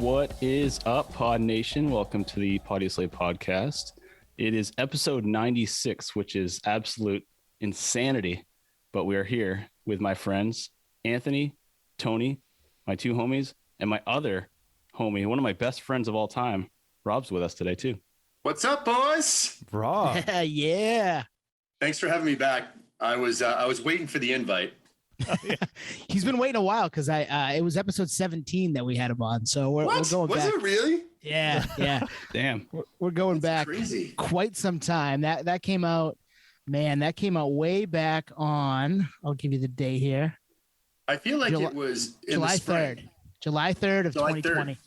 What is up, Pod Nation? Welcome to the Audio Slave podcast. It is episode 96, which is absolute insanity, but we are here with my friends, Anthony, Tony, my two homies, and my other homie, one of my best friends of all time. Rob's with us today, too. What's up, boys? Rob. Yeah. Thanks for having me back. I was waiting for the invite. He's been waiting a while because it was episode 17 that we had him on. So we're going Was back. it really? Yeah. Damn. We're going That's back crazy. quite some time. That came out, man, that came out way back on, I'll give you the day here. I feel like it was in July the spring. 3rd. July 3rd of July 2020. 3rd.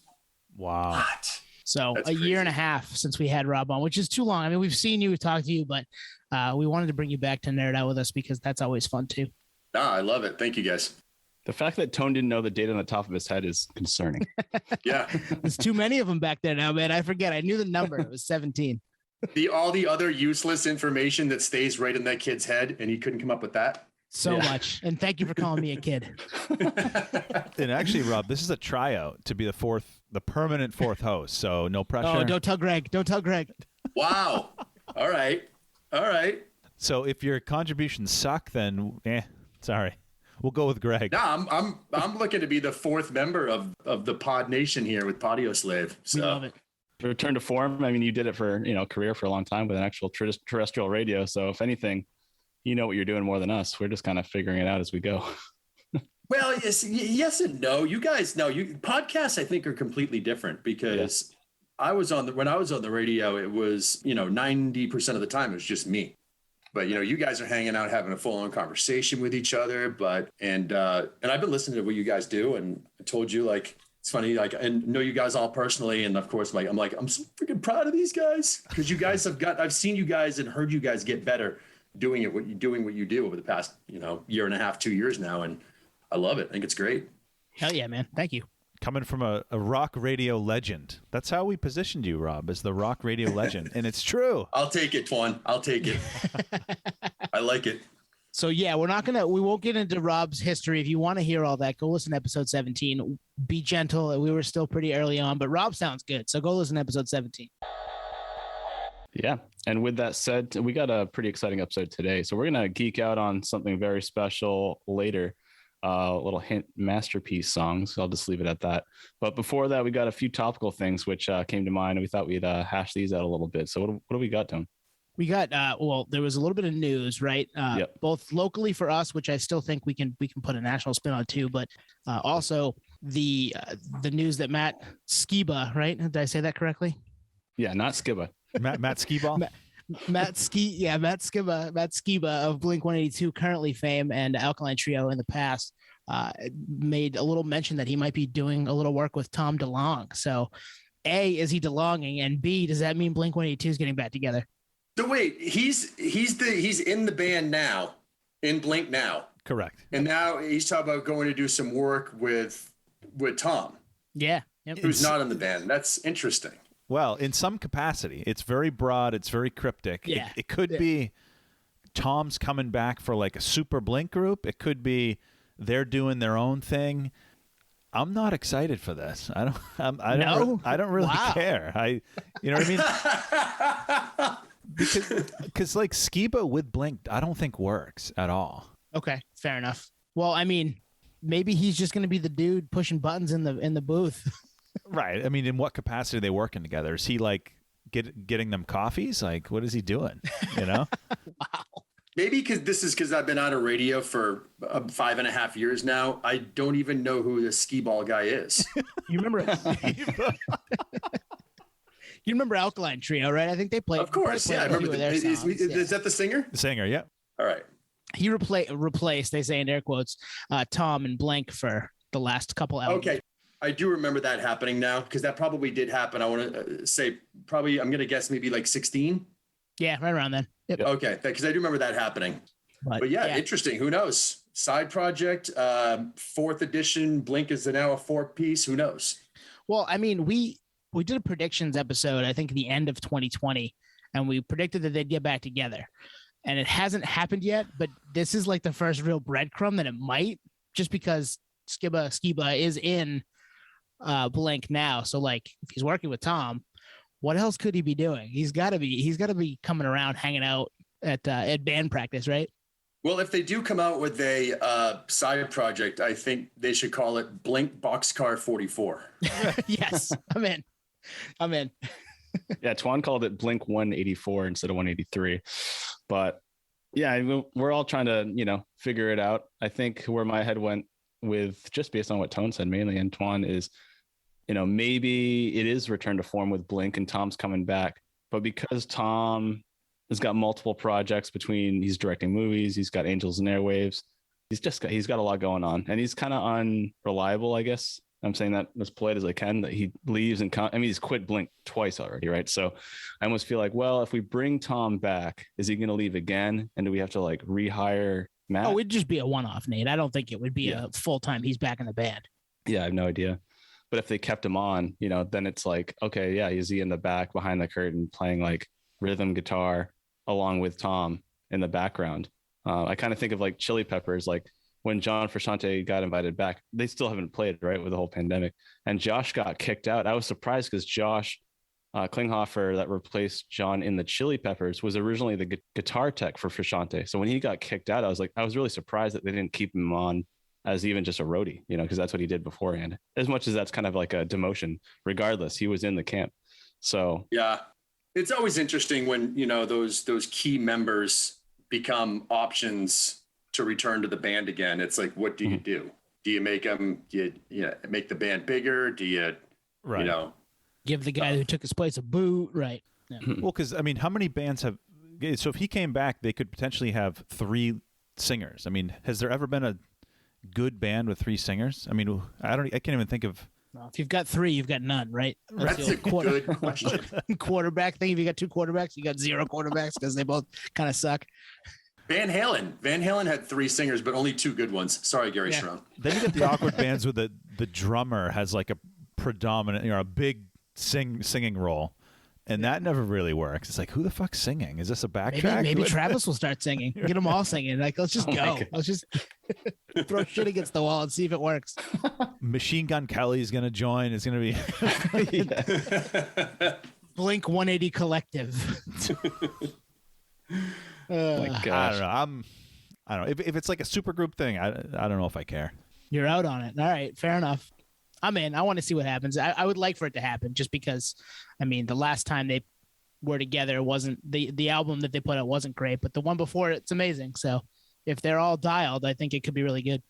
Wow. What? So That's a year crazy. and a half since we had Rob on, which is too long. I mean, we've seen you, we've talked to you, but we wanted to bring you back to nerd out with us because that's always fun too. I love it. Thank you, guys. The fact that Tone didn't know the date on the top of his head is concerning. Yeah. There's too many of them back there now, man. I forget. I knew the number. It was 17. All the other useless information that stays right in that kid's head, and he couldn't come up with that. So Yeah. much. And thank you for calling me a kid. And actually, Rob, this is a tryout to be the permanent fourth host. So no pressure. Oh, don't tell Greg. Don't tell Greg. Wow. All right. So if your contributions suck, then sorry. We'll go with Greg. No, I'm looking to be the fourth member of the Pod Nation here with Podio Slave. We So love it. Return to form. I mean, you did it for, career for a long time with an actual terrestrial radio. So if anything, you know what you're doing more than us. We're just kind of figuring it out as we go. Well, yes and no. You guys know podcasts I think are completely different because when I was on the radio, it was, 90% of the time it was just me. But you guys are hanging out, having a full-on conversation with each other. And I've been listening to what you guys do, and I told you it's funny, and know you guys all personally, and of course, I'm so freaking proud of these guys because you guys I've seen you guys and heard you guys get better doing what you do over the past year and a half, 2 years now, and I love it. I think it's great. Hell yeah, man. Thank you. Coming from a rock radio legend. That's how we positioned you, Rob, as the rock radio legend. And it's true. I'll take it, Twan. I'll take it. I like it. So yeah, we won't get into Rob's history. If you want to hear all that, go listen to episode 17. Be gentle. We were still pretty early on, but Rob sounds good. So go listen to episode 17. Yeah. And with that said, we got a pretty exciting episode today. So we're going to geek out on something very special later. A little hint, masterpiece songs. I'll just leave it at that. But before that, we got a few topical things which came to mind, and we thought we'd hash these out a little bit. So what do we got, Tom? We got there was a little bit of news, right? Yep. Both locally for us, which I still think we can put a national spin on too, but also the news that Matt Skiba, right? Did I say that correctly? Yeah, not Skiba. Matt Skiball. Matt Skiba of Blink-182, currently fame, and Alkaline Trio in the past, made a little mention that he might be doing a little work with Tom DeLonge. So, A, is he DeLonging, and B, does that mean Blink-182 is getting back together? So wait, he's in the band now, in Blink now, Correct. and now he's talking about going to do some work with Tom, Yeah. Yep. who's not in the band. That's interesting. Well, in some capacity, it's very broad. It's very cryptic. Yeah. It could be Tom's coming back for like a super Blink group. It could be they're doing their own thing. I'm not excited for this. I don't really Wow. care. You know what I mean? Because like Skiba with Blink, I don't think works at all. Okay, fair enough. Well, I mean, maybe he's just going to be the dude pushing buttons in the booth. Right. I mean, in what capacity are they working together? Is he like getting them coffees? Like, what is he doing? You know? Wow. Maybe because I've been on a radio for 5.5 years now. I don't even know who the skee ball guy is. You remember? You remember Alkaline Trio, right? I think they played. Of course, yeah. I remember. Is that the singer? The singer, yeah. All right. He replaced, they say in air quotes, Tom and Blank for the last couple albums. Okay. I do remember that happening now because that probably did happen. I want to say probably, I'm going to guess maybe like 16. Yeah, right around then. Yep. Okay. Because I do remember that happening. But yeah, interesting. Who knows? Side project, fourth edition. Blink is now a 4-piece. Who knows? Well, I mean, we did a predictions episode, I think, at the end of 2020, and we predicted that they'd get back together. And it hasn't happened yet, but this is like the first real breadcrumb that it might, just because Skiba is in Blink now. So like, if he's working with Tom, what else could he be doing? He's got to be coming around, hanging out at band practice, right? Well, if they do come out with a side project, I think they should call it Blink Boxcar 44. Yes, I'm in. Yeah, Twan called it Blink 184 instead of 183. But yeah, we're all trying to, figure it out. I think where my head went with, just based on what Tone said mainly, and Twan, is, maybe it is return to form with Blink and Tom's coming back. But because Tom has got multiple projects between, he's directing movies, he's got Angels and Airwaves, he's got a lot going on, and he's kind of unreliable, I guess. I'm saying that as polite as I can, that he leaves and he's quit Blink twice already, right? So I almost feel like, well, if we bring Tom back, is he going to leave again? And do we have to like rehire Matt? Oh, it'd just be a one-off, Nate. I don't think it would be a full-time. He's back in the band. Yeah, I have no idea. But if they kept him on, then it's like, okay, yeah, is he in the back behind the curtain playing like rhythm guitar along with Tom in the background? I kind of think of like Chili Peppers, like when John Frusciante got invited back, they still haven't played, right, with the whole pandemic. And Josh got kicked out. I was surprised because Josh Klinghoffer, that replaced John in the Chili Peppers, was originally the guitar tech for Frusciante. So when he got kicked out, I was really surprised that they didn't keep him on as even just a roadie, because that's what he did beforehand. As much as that's kind of like a demotion, regardless, he was in the camp. So yeah, it's always interesting when, those key members become options to return to the band again. It's like, what do you do? Do you make them, make the band bigger? Do you, give the guy who took his place a boot? Right. Yeah. Well, because how many bands have, so if he came back, they could potentially have 3 singers. Has there ever been a good band with 3 singers? I can't even think of. Well, if you've got 3, you've got none, right? That's a good question. Quarterback thing. If you got 2 quarterbacks, you got 0 quarterbacks because they both kind of suck. Van Halen had 3 singers, but only 2 good ones. Sorry, Gary Strong. Then you get the awkward bands with the drummer has like a predominant, a big singing role, and that never really works. It's like, who the fuck's singing? Is this a backtrack? Maybe Travis will start singing. Get them all singing. Like, let's just go. Let's just throw shit against the wall and see if it works. Machine Gun Kelly is going to join. It's going to be Blink 180 Collective. I don't know. I don't know if it's like a super group thing. I don't know if I care. You're out on it. All right, fair enough. I'm in. I want to see what happens. I would like for it to happen, just because. The last time they were together wasn't the album that they put out wasn't great, but the one before it's amazing. So if they're all dialed, I think it could be really good.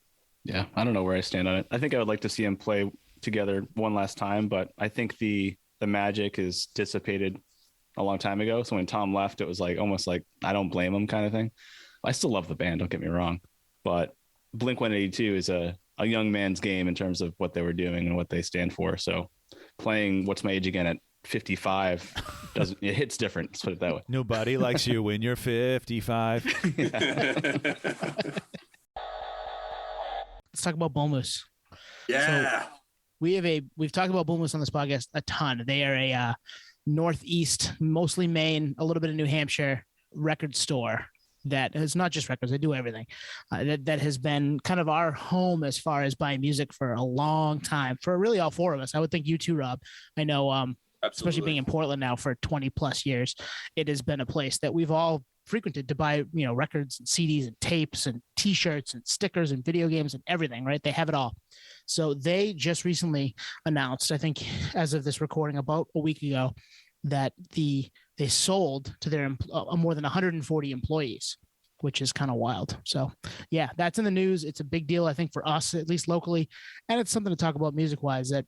Yeah, I don't know where I stand on it. I think I would like to see them play together one last time, but I think the magic is dissipated a long time ago. So when Tom left, it was like almost like I don't blame him kind of thing. I still love the band, don't get me wrong, but Blink 182 is a young man's game in terms of what they were doing and what they stand for. So playing What's My Age Again at 55 it hits different. Let's put it that way. Nobody likes you when you're 55. Let's talk about Bull Moose. Yeah. So we've talked about Bull Moose on this podcast a ton. They are a Northeast, mostly Maine, a little bit of New Hampshire record store that is not just records. They do everything. That has been kind of our home as far as buying music for a long time, for really all 4 of us. I would think you too, Rob. I know, especially being in Portland now for 20 plus years, it has been a place that we've all frequented to buy, records and CDs and tapes and T-shirts and stickers and video games and everything, right? They have it all. So they just recently announced, I think as of this recording about a week ago, that they sold to their more than 140 employees, which is kind of wild. So yeah, that's in the news. It's a big deal, I think, for us, at least locally. And it's something to talk about music wise that,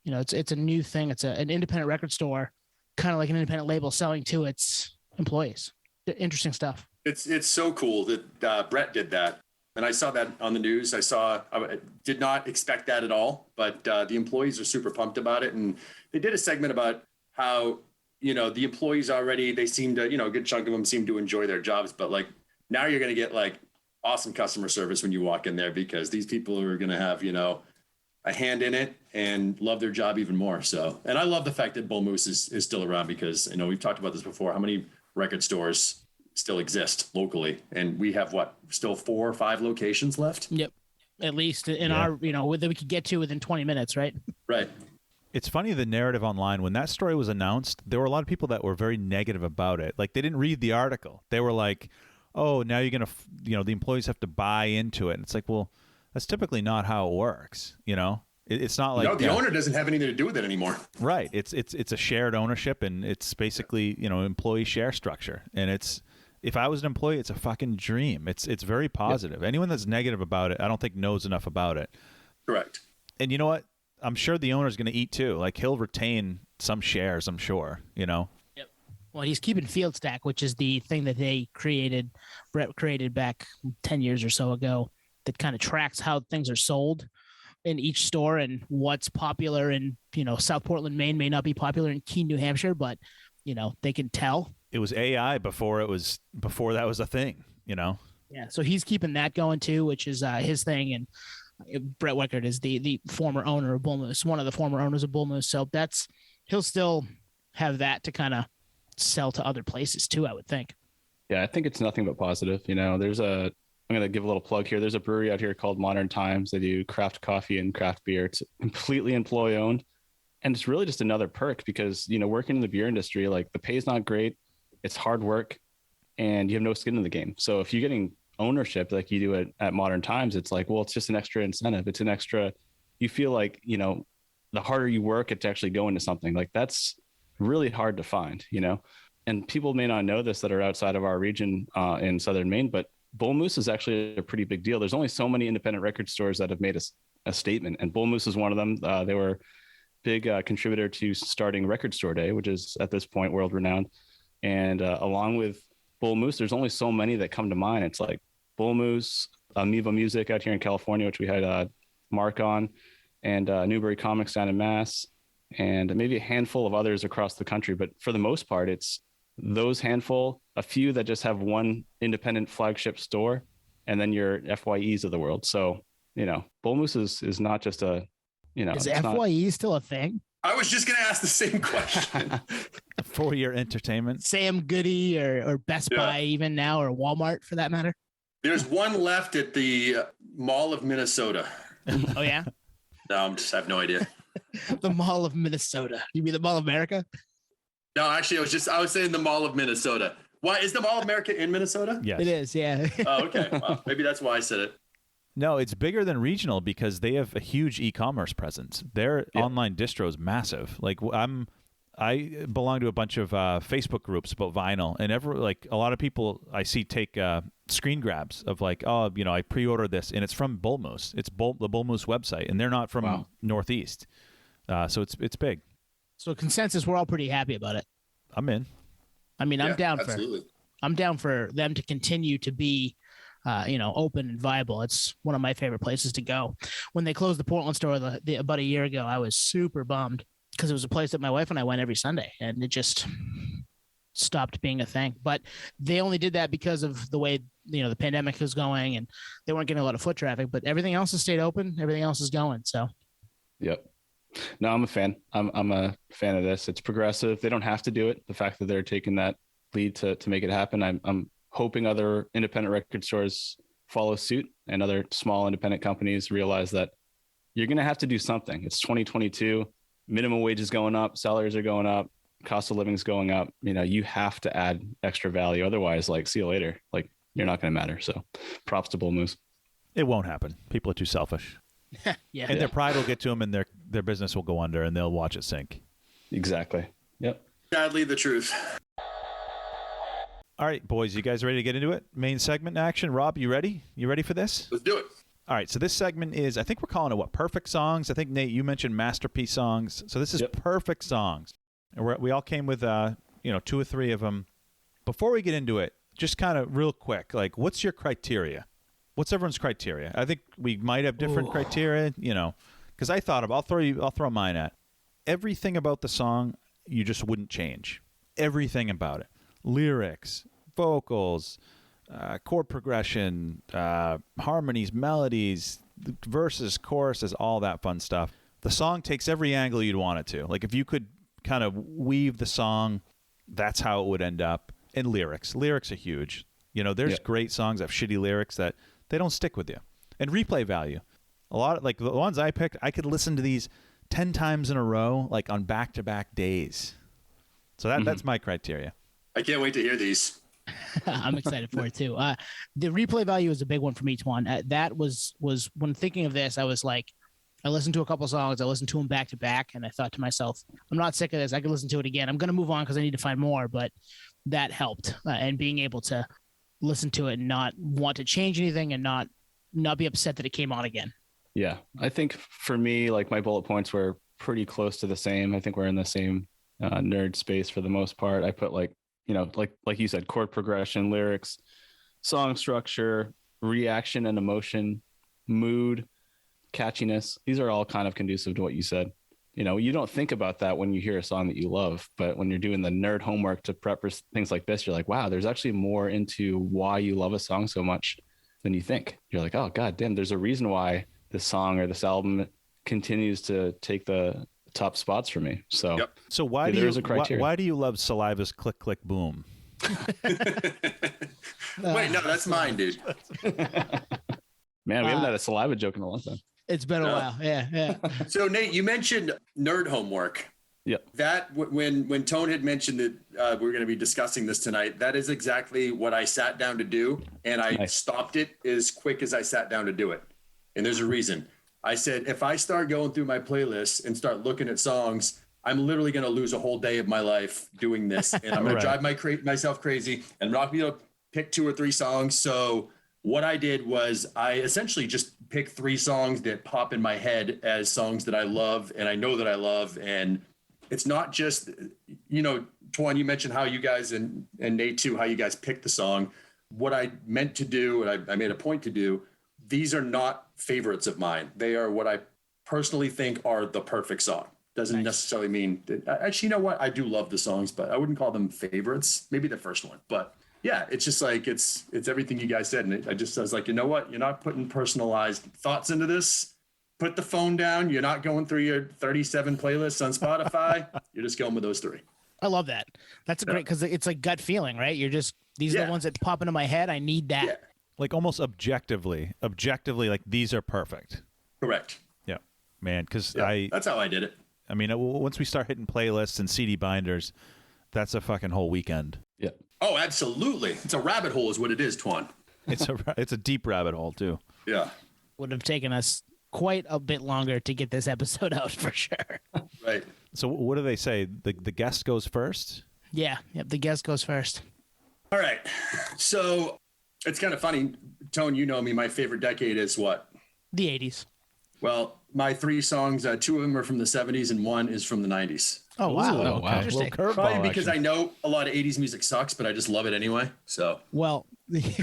it's a new thing. It's an independent record store, kind of like an independent label selling to its employees. Interesting stuff. It's so cool that Brett did that. And I saw that on the news. I did not expect that at all, but the employees are super pumped about it. And they did a segment about how, the employees already, they seem to, a good chunk of them seem to enjoy their jobs, but like now you're going to get like awesome customer service when you walk in there, because these people are going to have, a hand in it and love their job even more. So, and I love the fact that Bull Moose is still around, because, we've talked about this before, how many record stores still exist locally, and we have still 4 or 5 locations left. Yep, at least in our that we could get to within 20 minutes, right? Right. It's funny, the narrative online, when that story was announced, there were a lot of people that were very negative about it. Like, they didn't read the article. They were like, oh, now you're going to, the employees have to buy into it. And it's like, well, that's typically not how it works. It's not like the owner doesn't have anything to do with it anymore. Right. It's a shared ownership, and it's basically, employee share structure. And if I was an employee, it's a fucking dream. It's very positive. Yep. Anyone that's negative about it, I don't think knows enough about it. Correct. And you know what? I'm sure the owner's going to eat too. Like, he'll retain some shares, I'm sure, Yep. Well, he's keeping FieldStack, which is the thing that Brett created back 10 years or so ago, that kind of tracks how things are sold in each store and what's popular in, South Portland, Maine may not be popular in Keene, New Hampshire, but, they can tell. It was AI before that was a thing, Yeah. So he's keeping that going too, which is his thing. And Brett Weckert is the former owner of Bull Moose, one of the former owners of Bull Moose. So he'll still have that to kind of sell to other places too, I would think. Yeah, I think it's nothing but positive. I'm going to give a little plug here. There's a brewery out here called Modern Times. They do craft coffee and craft beer. It's completely employee owned. And it's really just another perk because, working in the beer industry, like, the pay's not great. It's hard work and you have no skin in the game. So if you're getting ownership like you do at Modern Times, it's like, well, it's just an extra incentive. It's an extra, you feel like, the harder you work, it's actually go into something like that's really hard to find, and people may not know this that are outside of our region in Southern Maine, but Bull Moose is actually a pretty big deal. There's only so many independent record stores that have made a statement, and Bull Moose is one of them. They were big contributor to starting Record Store Day, which is at this point world renowned. And along with Bull Moose, there's only so many that come to mind. It's like Bull Moose, Amoeba Music out here in California, which we had Mark on, and Newbury Comics down in Mass, and maybe a handful of others across the country. But for the most part, it's those handful, a few that just have one independent flagship store, and then your FYEs of the world. So, Bull Moose is not just a, is FYE still a thing? I was just going to ask the same question. For your entertainment. Sam Goody or Best Buy even now, or Walmart for that matter. There's one left at the Mall of Minnesota. Oh, yeah? No, I have no idea. The Mall of Minnesota. You mean the Mall of America? No, actually, I was saying the Mall of Minnesota. Why is the Mall of America in Minnesota? Yes. It is, yeah. Oh, okay. Well, maybe that's why I said it. No, it's bigger than regional because they have a huge e-commerce presence. Their online distro is massive. Like, I belong to a bunch of Facebook groups about vinyl, and a lot of people I see take screen grabs of like, oh, I pre-ordered this, and it's from Bull Moose. It's the Bull Moose website, and they're not from Northeast, so it's big. So consensus, we're all pretty happy about it. I'm in. I mean, I'm down absolutely. for them to continue to be, open and viable. It's one of my favorite places to go. When they closed the Portland store about a year ago, I was super bummed because it was a place that my wife and I went every Sunday, and it just stopped being a thing. But they only did that because of the way, the pandemic was going, and they weren't getting a lot of foot traffic, but everything else has stayed open. Everything else is going. So. Yep. No, I'm a fan. I'm a fan of this. It's progressive. They don't have to do it. The fact that they're taking that lead to make it happen, I'm hoping other independent record stores follow suit, and other small independent companies realize that you're going to have to do something. It's 2022. Minimum wage is going up. Salaries are going up. Cost of living is going up. You have to add extra value. Otherwise, see you later. You're not going to matter. So props to Bull Moose. It won't happen. People are too selfish. Yeah. And their pride will get to them, and their business will go under, and they'll watch it sink. Exactly. Yep. Sadly, the truth. All right, boys, you guys ready to get into it? Main segment in action. Rob, you ready? You ready for this? Let's do it. All right, so this segment is, I think we're calling it perfect songs. I think, Nate, you mentioned masterpiece songs. So this is perfect songs. And we all came with, 2 or 3 of them. Before we get into it, just kind of real quick, what's your criteria? What's everyone's criteria? I think we might have different criteria, because I'll throw mine at. Everything about the song, you just wouldn't change. Everything about it. Lyrics, vocals, chord progression, harmonies, melodies, verses, choruses, all that fun stuff. The song takes every angle you'd want it to. If you could kind of weave the song, that's how it would end up. And lyrics are huge. There's great songs that have shitty lyrics that they don't stick with you. And replay value. A lot of the ones I picked, I could listen to these 10 times in a row, like on back-to-back days. So that's my criteria. I can't wait to hear these. I'm excited for it too. The replay value is a big one for me, Twan. That was when thinking of this, I was like, I listened to a couple songs, I listened to them back to back, and I thought to myself, I'm not sick of this. I can listen to it again. I'm going to move on because I need to find more, but that helped. And being able to listen to it and not want to change anything and not be upset that it came on again. Yeah. I think for me, like my bullet points were pretty close to the same. I think we're in the same nerd space for the most part. I put like you said, chord progression, lyrics, song structure, reaction and emotion, mood, catchiness. These are all kind of conducive to what you said. You don't think about that when you hear a song that you love, but when you're doing the nerd homework to prep for things like this, you're like, wow, there's actually more into why you love a song so much than you think. You're like, oh, God damn, there's a reason why this song or this album continues to take the top spots for me. So, yep. So why do you love Saliva's Click Click Boom? Wait, no, that's mine, dude. Man, we haven't had a Saliva joke in a long time. It's been a while. Yeah. So Nate, you mentioned nerd homework. Yep. That when Tone had mentioned that we're going to be discussing this tonight, that is exactly what I sat down to do, and I stopped it as quick as I sat down to do it. And there's a reason. I said, if I start going through my playlist and start looking at songs, I'm literally going to lose a whole day of my life doing this, and I'm going to drive myself crazy and not be able to pick 2 or 3 songs. So what I did was I essentially just picked 3 songs that pop in my head as songs that I love and I know that I love. And it's not just, Twan, you mentioned how you guys and Nate too, how you guys picked the song. What I meant to do, and I made a point to do, these are not favorites of mine. They are what I personally think are the perfect song. Doesn't necessarily mean that, actually, you know what? I do love the songs, but I wouldn't call them favorites. Maybe the first one, but yeah, it's just like, it's everything you guys said. And I was like, you know what? You're not putting personalized thoughts into this. Put the phone down. You're not going through your 37 playlists on Spotify. You're just going with those 3. I love that. That's a great, because it's like gut feeling, right? You're just, these are the ones that pop into my head. I need that. Yeah. Like almost objectively, like these are perfect. Correct. Yeah, man. Because that's how I did it. I mean, once we start hitting playlists and CD binders, that's a fucking whole weekend. Yeah. Oh, absolutely. It's a rabbit hole is what it is, Twan. It's a deep rabbit hole too. Yeah. Would have taken us quite a bit longer to get this episode out for sure. Right. So what do they say? The guest goes first? Yeah. Yep. The guest goes first. All right. So it's kind of funny. Tone, you know me. My favorite decade is what? The 80s. Well, my 3 songs, 2 of them are from the 70s and 1 is from the 90s. Oh, wow. Ooh, wow. Interesting. Probably because I know a lot of 80s music sucks, but I just love it anyway. So, well,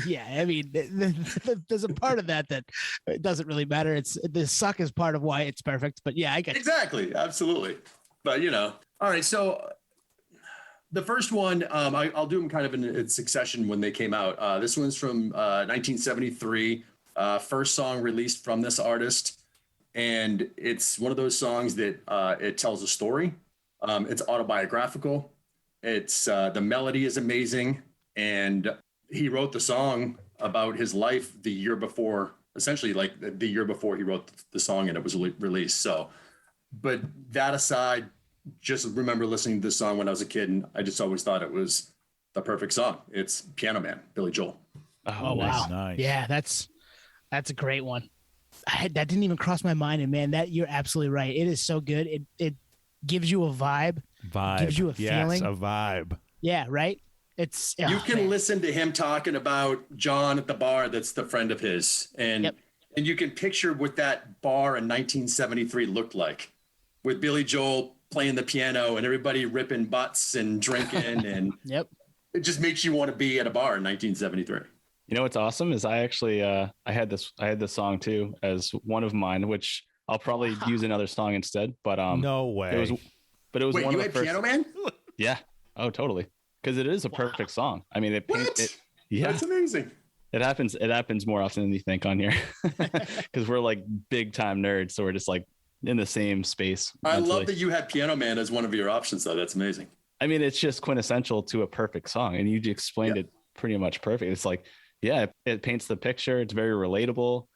yeah, I mean, there's a part of that it doesn't really matter. The suck is part of why it's perfect. But yeah, I get exactly. Absolutely. But, all right. So the first one, I'll do them kind of in succession when they came out. This one's from 1973. First song released from this artist. And it's one of those songs that it tells a story. It's autobiographical. It's the melody is amazing. And he wrote the song about his life the year before, essentially like the year before he wrote the song and it was released. So, but that aside, just remember listening to this song when I was a kid, and I just always thought it was the perfect song. It's Piano Man, Billy Joel. Oh, wow. Nice. Yeah, that's a great one. That didn't even cross my mind. And man, you're absolutely right. It is so good. It gives you a vibe. Gives you a feeling. Yes, a vibe. Yeah, right? It's you can listen to him talking about John at the bar that's the friend of his. And and you can picture what that bar in 1973 looked like, with Billy Joel playing the piano and everybody ripping butts and drinking. And it just makes you want to be at a bar in 1973. You know what's awesome is I actually I had this song too as one of mine, which I'll probably use another song instead. But no way. It was Wait, one you of the had first. Piano Man? Yeah. Oh, totally. Because it is a perfect song. I mean, yeah, that's amazing. It happens more often than you think on here, because we're like big time nerds, so we're just like in the same space. I love that you had Piano Man as one of your options, though. That's amazing. I mean, it's just quintessential to a perfect song, and you explained it pretty much perfect. It's like, yeah, it paints the picture. It's very relatable.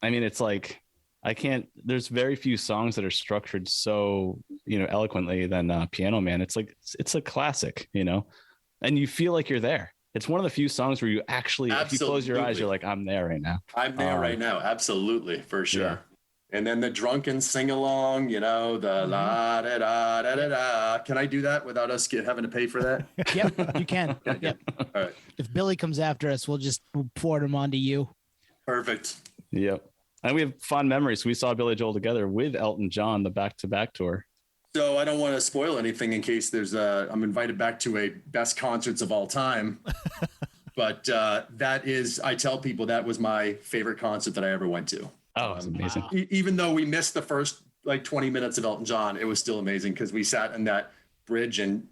I mean, it's like, I can't. There's very few songs that are structured so eloquently than Piano Man. It's a classic, and you feel like you're there. It's one of the few songs where you actually, if you close your eyes, you're like, I'm there right now. I'm there right now. Absolutely, for sure. Yeah. And then the drunken sing along, the la da da da da da. Can I do that without us having to pay for that? Yep, you can. Yep. All right. If Billy comes after us, we'll forward him onto you. Perfect. Yep. And we have fond memories. We saw Billy Joel together with Elton John, the back-to-back tour. So I don't want to spoil anything in case I'm invited back to a best concerts of all time. But I tell people that was my favorite concert that I ever went to. Oh, it's amazing. Even though we missed the first 20 minutes of Elton John, it was still amazing because we sat in that bridge in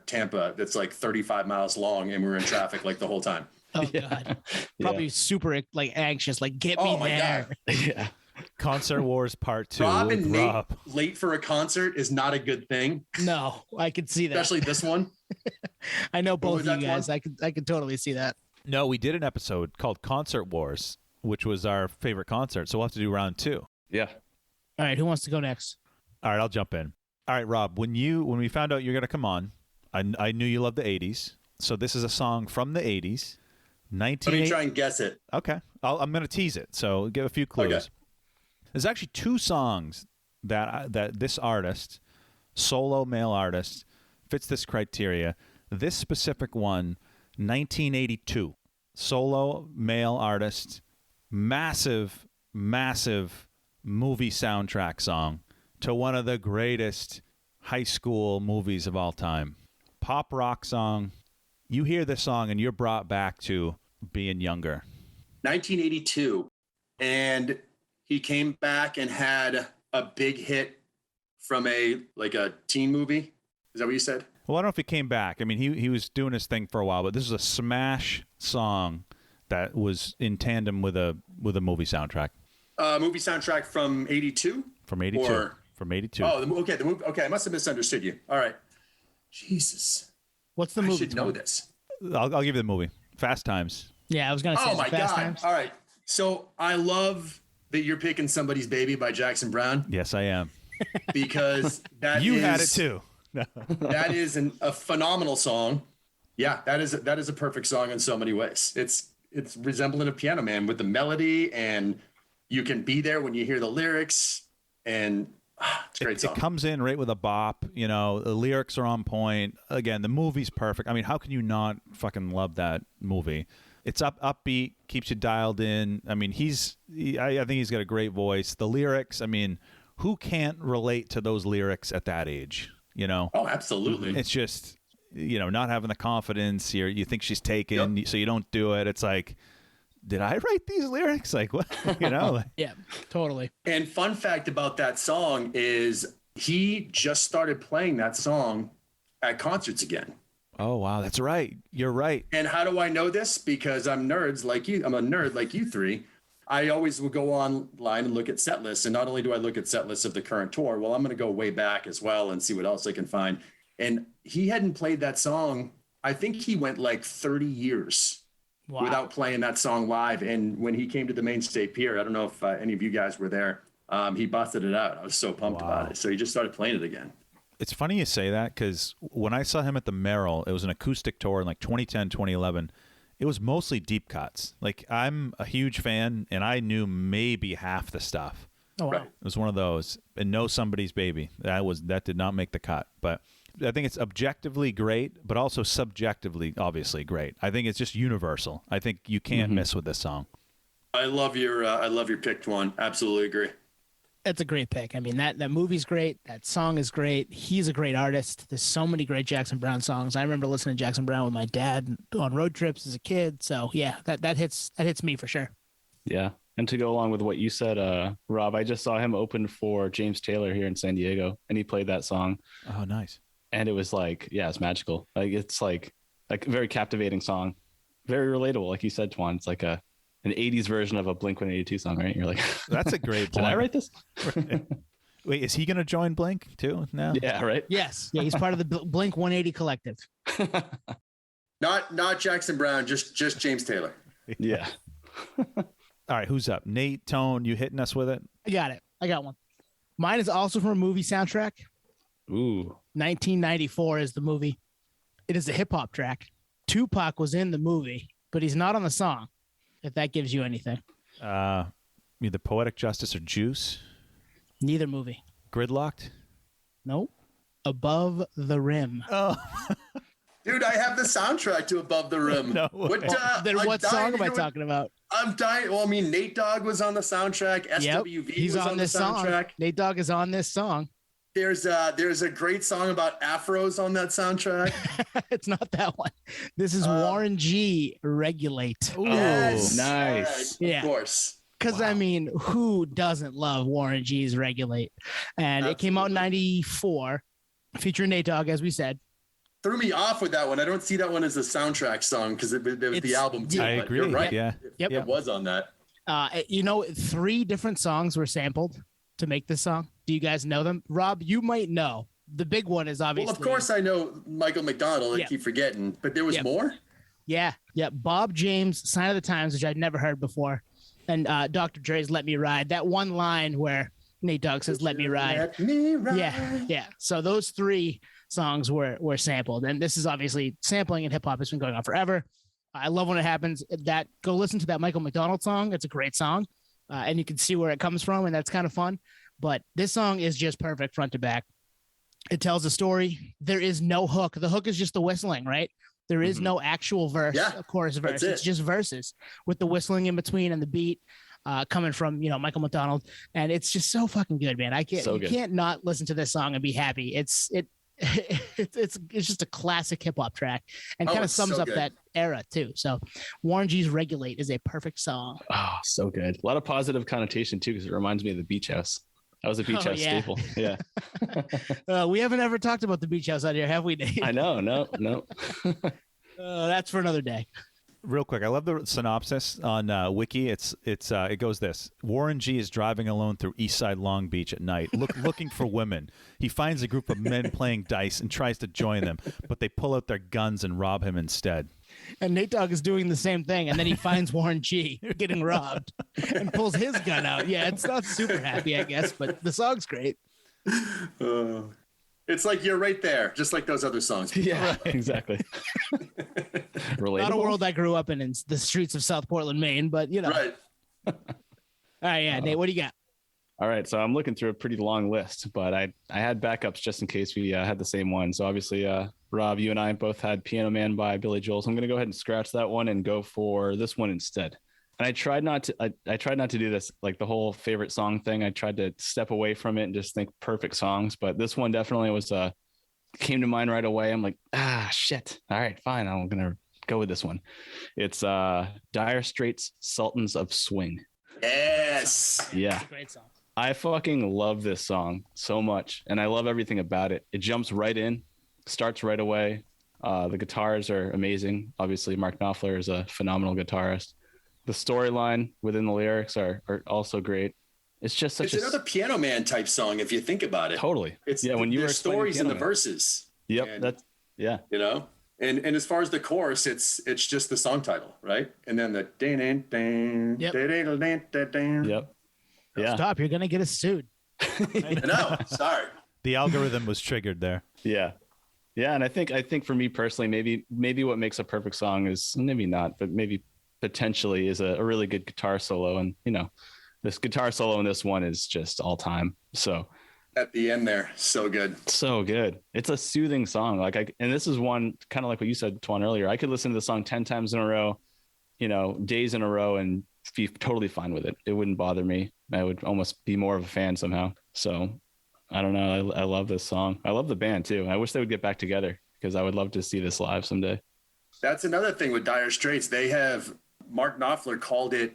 Tampa that's like 35 miles long and we were in traffic like the whole time. Oh God. Probably super anxious, get me there. God. Yeah. Concert Wars Part 2. Rob and Nate late for a concert is not a good thing. No, I could see that. Especially this one. I know both of you guys. I could totally see that. No, we did an episode called Concert Wars, which was our favorite concert. So we'll have to do round 2. Yeah. All right. Who wants to go next? All right, I'll jump in. All right, Rob, when we found out you're going to come on, I knew you loved the 80s. So this is a song from the 80s. Let me try and guess it. Okay. I'm going to tease it. So give a few clues. Okay. There's actually 2 songs that this artist, solo male artist, fits this criteria. This specific one, 1982, solo male artist, massive movie soundtrack song to one of the greatest high school movies of all time. Pop rock song. You hear this song and you're brought back to being younger. 1982. And he came back and had a big hit from a teen movie. Is that what you said? Well, I don't know if he came back. I mean, he was doing his thing for a while, but this is a smash song that was in tandem with a movie soundtrack. Movie soundtrack from 82? From 82. From 82. Oh, okay. The movie. Okay, I must have misunderstood you. All right. Jesus. What's the movie? I should know this. I'll give you the movie. Fast Times. Yeah, I was going to say. Oh my Fast God. Times. All right. So I love that you're picking Somebody's Baby by Jackson Browne. Yes, I am. Because that you had it too. That is a phenomenal song. Yeah, that is a perfect song in so many ways. It's resembling a Piano Man with the melody, and you can be there when you hear the lyrics, and it's a great song. It comes in right with a bop. The lyrics are on point. Again, the movie's perfect. I mean, how can you not fucking love that movie? It's upbeat, keeps you dialed in. I mean, I think he's got a great voice. The lyrics, I mean, who can't relate to those lyrics at that age? Oh, absolutely. It's just, not having the confidence. You think she's taken, so you don't do it. It's like, did I write these lyrics? Like, what? Yeah, totally. And fun fact about that song is he just started playing that song at concerts again. Oh, wow. That's right. You're right. And how do I know this? Because I'm a nerd like you three. I always will go online and look at set lists. And not only do I look at set lists of the current tour, well, I'm going to go way back as well and see what else I can find. And he hadn't played that song. I think he went 30 years without playing that song live. And when he came to the Main State Pier, I don't know if any of you guys were there, he busted it out. I was so pumped about it. So he just started playing it again. It's funny you say that because when I saw him at the Merrill, it was an acoustic tour in 2010, 2011. It was mostly deep cuts. I'm a huge fan, and I knew maybe half the stuff. Oh, wow. Right. It was one of those. And no Somebody's Baby. That did not make the cut. But I think it's objectively great, but also subjectively, obviously, great. I think it's just universal. I think you can't miss with this song. I love your picked one. Absolutely agree. That's a great pick. I mean, that movie's great. That song is great. He's a great artist. There's so many great Jackson Browne songs. I remember listening to Jackson Browne with my dad on road trips as a kid. So yeah, that hits me for sure. Yeah. And to go along with what you said, Rob, I just saw him open for James Taylor here in San Diego, and he played that song. Oh, nice. And it was it's magical. It's a very captivating song. Very relatable. Like you said, Twan, it's like an 80s version of a Blink-182 song, right? You're like, that's a great point. Did I write this? Wait, is he going to join Blink too now? Yeah, right. Yes. Yeah, he's part of the Blink 180 collective. Not Jackson Browne, just James Taylor. Yeah. All right, who's up? Nate, Tone, you hitting us with it? I got it. I got one. Mine is also from a movie soundtrack. Ooh. 1994 is the movie. It is a hip hop track. Tupac was in the movie, but he's not on the song. If that gives you anything. Either Poetic Justice or Juice. Neither movie. Gridlocked. Nope. Above the Rim. Oh, Dude, I have the soundtrack to Above the Rim. No. What, Then I'm what dying song to am I hear what- talking about? I'm dying. Well, I mean, Nate Dogg was on the soundtrack. Yep, SWV he's was on on the this song. soundtrack. Nate Dogg is on this song. There's a great song about afros on that soundtrack. It's not that one. This is Warren G. Regulate. Ooh. Yes, nice. Yeah. Of course. Because, I mean, who doesn't love Warren G's Regulate? And it came out in Absolutely. 94, featuring Nate Dogg, as we said. Threw me off with that one. I don't see that one as a soundtrack song because it was It's- the album too. I but agree. You're right. Yeah. Yep. It was on that. 3 different songs were sampled to make this song. Do you guys know them? Rob, you might know. The big one is obviously. Well, of course I know Michael McDonald. I Yeah. keep forgetting, but there was Yep. more. Yeah. Bob James, Sign of the Times, which I'd never heard before. And Dr. Dre's Let Me Ride. That one line where Nate Dogg says, Let Me Ride. Let me ride. Yeah. So those 3 songs were sampled. And this is obviously sampling in hip hop. It's been going on forever. I love when it happens. Go listen to that Michael McDonald song. It's a great song. And you can see where it comes from. And that's kind of fun. But this song is just perfect front to back. It tells a story. There is no hook. The hook is just the whistling, right? There is no actual verse, Yeah, a chorus verse. that's it. It's just verses with the whistling in between and the beat coming from, Michael McDonald. And it's just so fucking good, man. You can't not listen to this song and be happy. It's just a classic hip hop track and kind of it's sums so up good. that era too. So Warren G's Regulate is a perfect song. Oh, so good. A lot of positive connotation too, because it reminds me of the Beach House. That was a Beach Oh, House yeah. staple. Yeah. We haven't ever talked about the Beach House out here, have we, Dave? I know. No. That's for another day. Real quick, I love the synopsis on Wiki. It goes this: Warren G is driving alone through Eastside Long Beach at night, looking for women. He finds a group of men playing dice and tries to join them, but they pull out their guns and rob him instead. And Nate Dogg is doing the same thing, and then he finds Warren G getting robbed and pulls his gun out. Yeah, it's not super happy, I guess, but the song's great. It's like you're right there, just like those other songs. Yeah. Exactly. Relatable. Not a world I grew up in the streets of South Portland, Maine, but Right. All right, yeah, Nate, what do you got? All right, so I'm looking through a pretty long list, but I had backups just in case we had the same one. So obviously, Rob, you and I both had Piano Man by Billy Joel. So I'm going to go ahead and scratch that one and go for this one instead. And I tried not to. I tried not to do this like the whole favorite song thing. I tried to step away from it and just think perfect songs. But this one definitely was came to mind right away. I'm like, shit. All right, fine. I'm gonna go with this one. It's Dire Straits' "Sultans of Swing." Yes. Yeah. It's a great song. I fucking love this song so much, and I love everything about it. It jumps right in, starts right away. The guitars are amazing. Obviously, Mark Knopfler is a phenomenal guitarist. The storyline within the lyrics are also great. It's just such It's another Piano Man type song if you think about it. totally. It's When you were there's explaining stories in the Piano Man. verses. Yep, And, that's yeah. you know. And as far as the chorus, it's just the song title, right? And then the ding ding Yep. ding. Yep. Yeah. Stop, you're gonna get us sued. I know. Sorry. The algorithm was triggered there. Yeah. Yeah. And I think for me personally, maybe what makes a perfect song is maybe not, but maybe potentially is a really good guitar solo. And this guitar solo in this one is just all time. So At the end there, so good. so good. It's a soothing song. And this is one kind of like what you said, Twan, earlier. I could listen to the song 10 times in a row, days in a row and be totally fine with it. It wouldn't bother me. I would almost be more of a fan somehow. So I don't know. I love this song. I love the band too. I wish they would get back together because I would love to see this live someday. That's another thing with Dire Straits. They have Mark Knopfler called it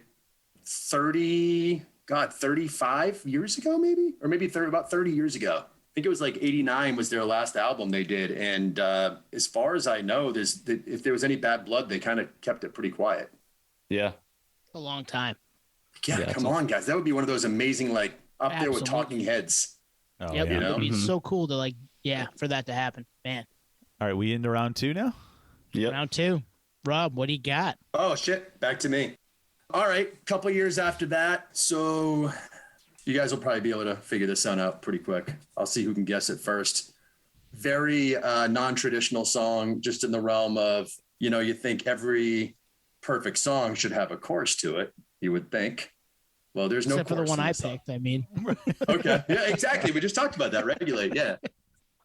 35 years ago, maybe, or maybe about 30 years ago. I think it was like 89 was their last album they did. And as far as I know, if there was any bad blood, they kind of kept it pretty quiet. Yeah. A long time. Yeah, Yeah, come on, guys. That would be one of those amazing, like up there with Absolutely. Talking Heads. Oh, Yep, yeah. You know? it'd be Mhm. so cool to for that to happen. Man. All right, we into round 2 now? Yep. Round 2. Rob, what do you got? Oh, shit. Back to me. All right, couple years after that. So you guys will probably be able to figure this one out pretty quick. I'll see who can guess it first. Very non-traditional song, just in the realm of, you think every perfect song should have a chorus to it, you would think. Well, there's no Except for the chorus one in I this song. picked, I mean. Okay. Yeah, exactly. We just talked about that. Regulate. Yeah.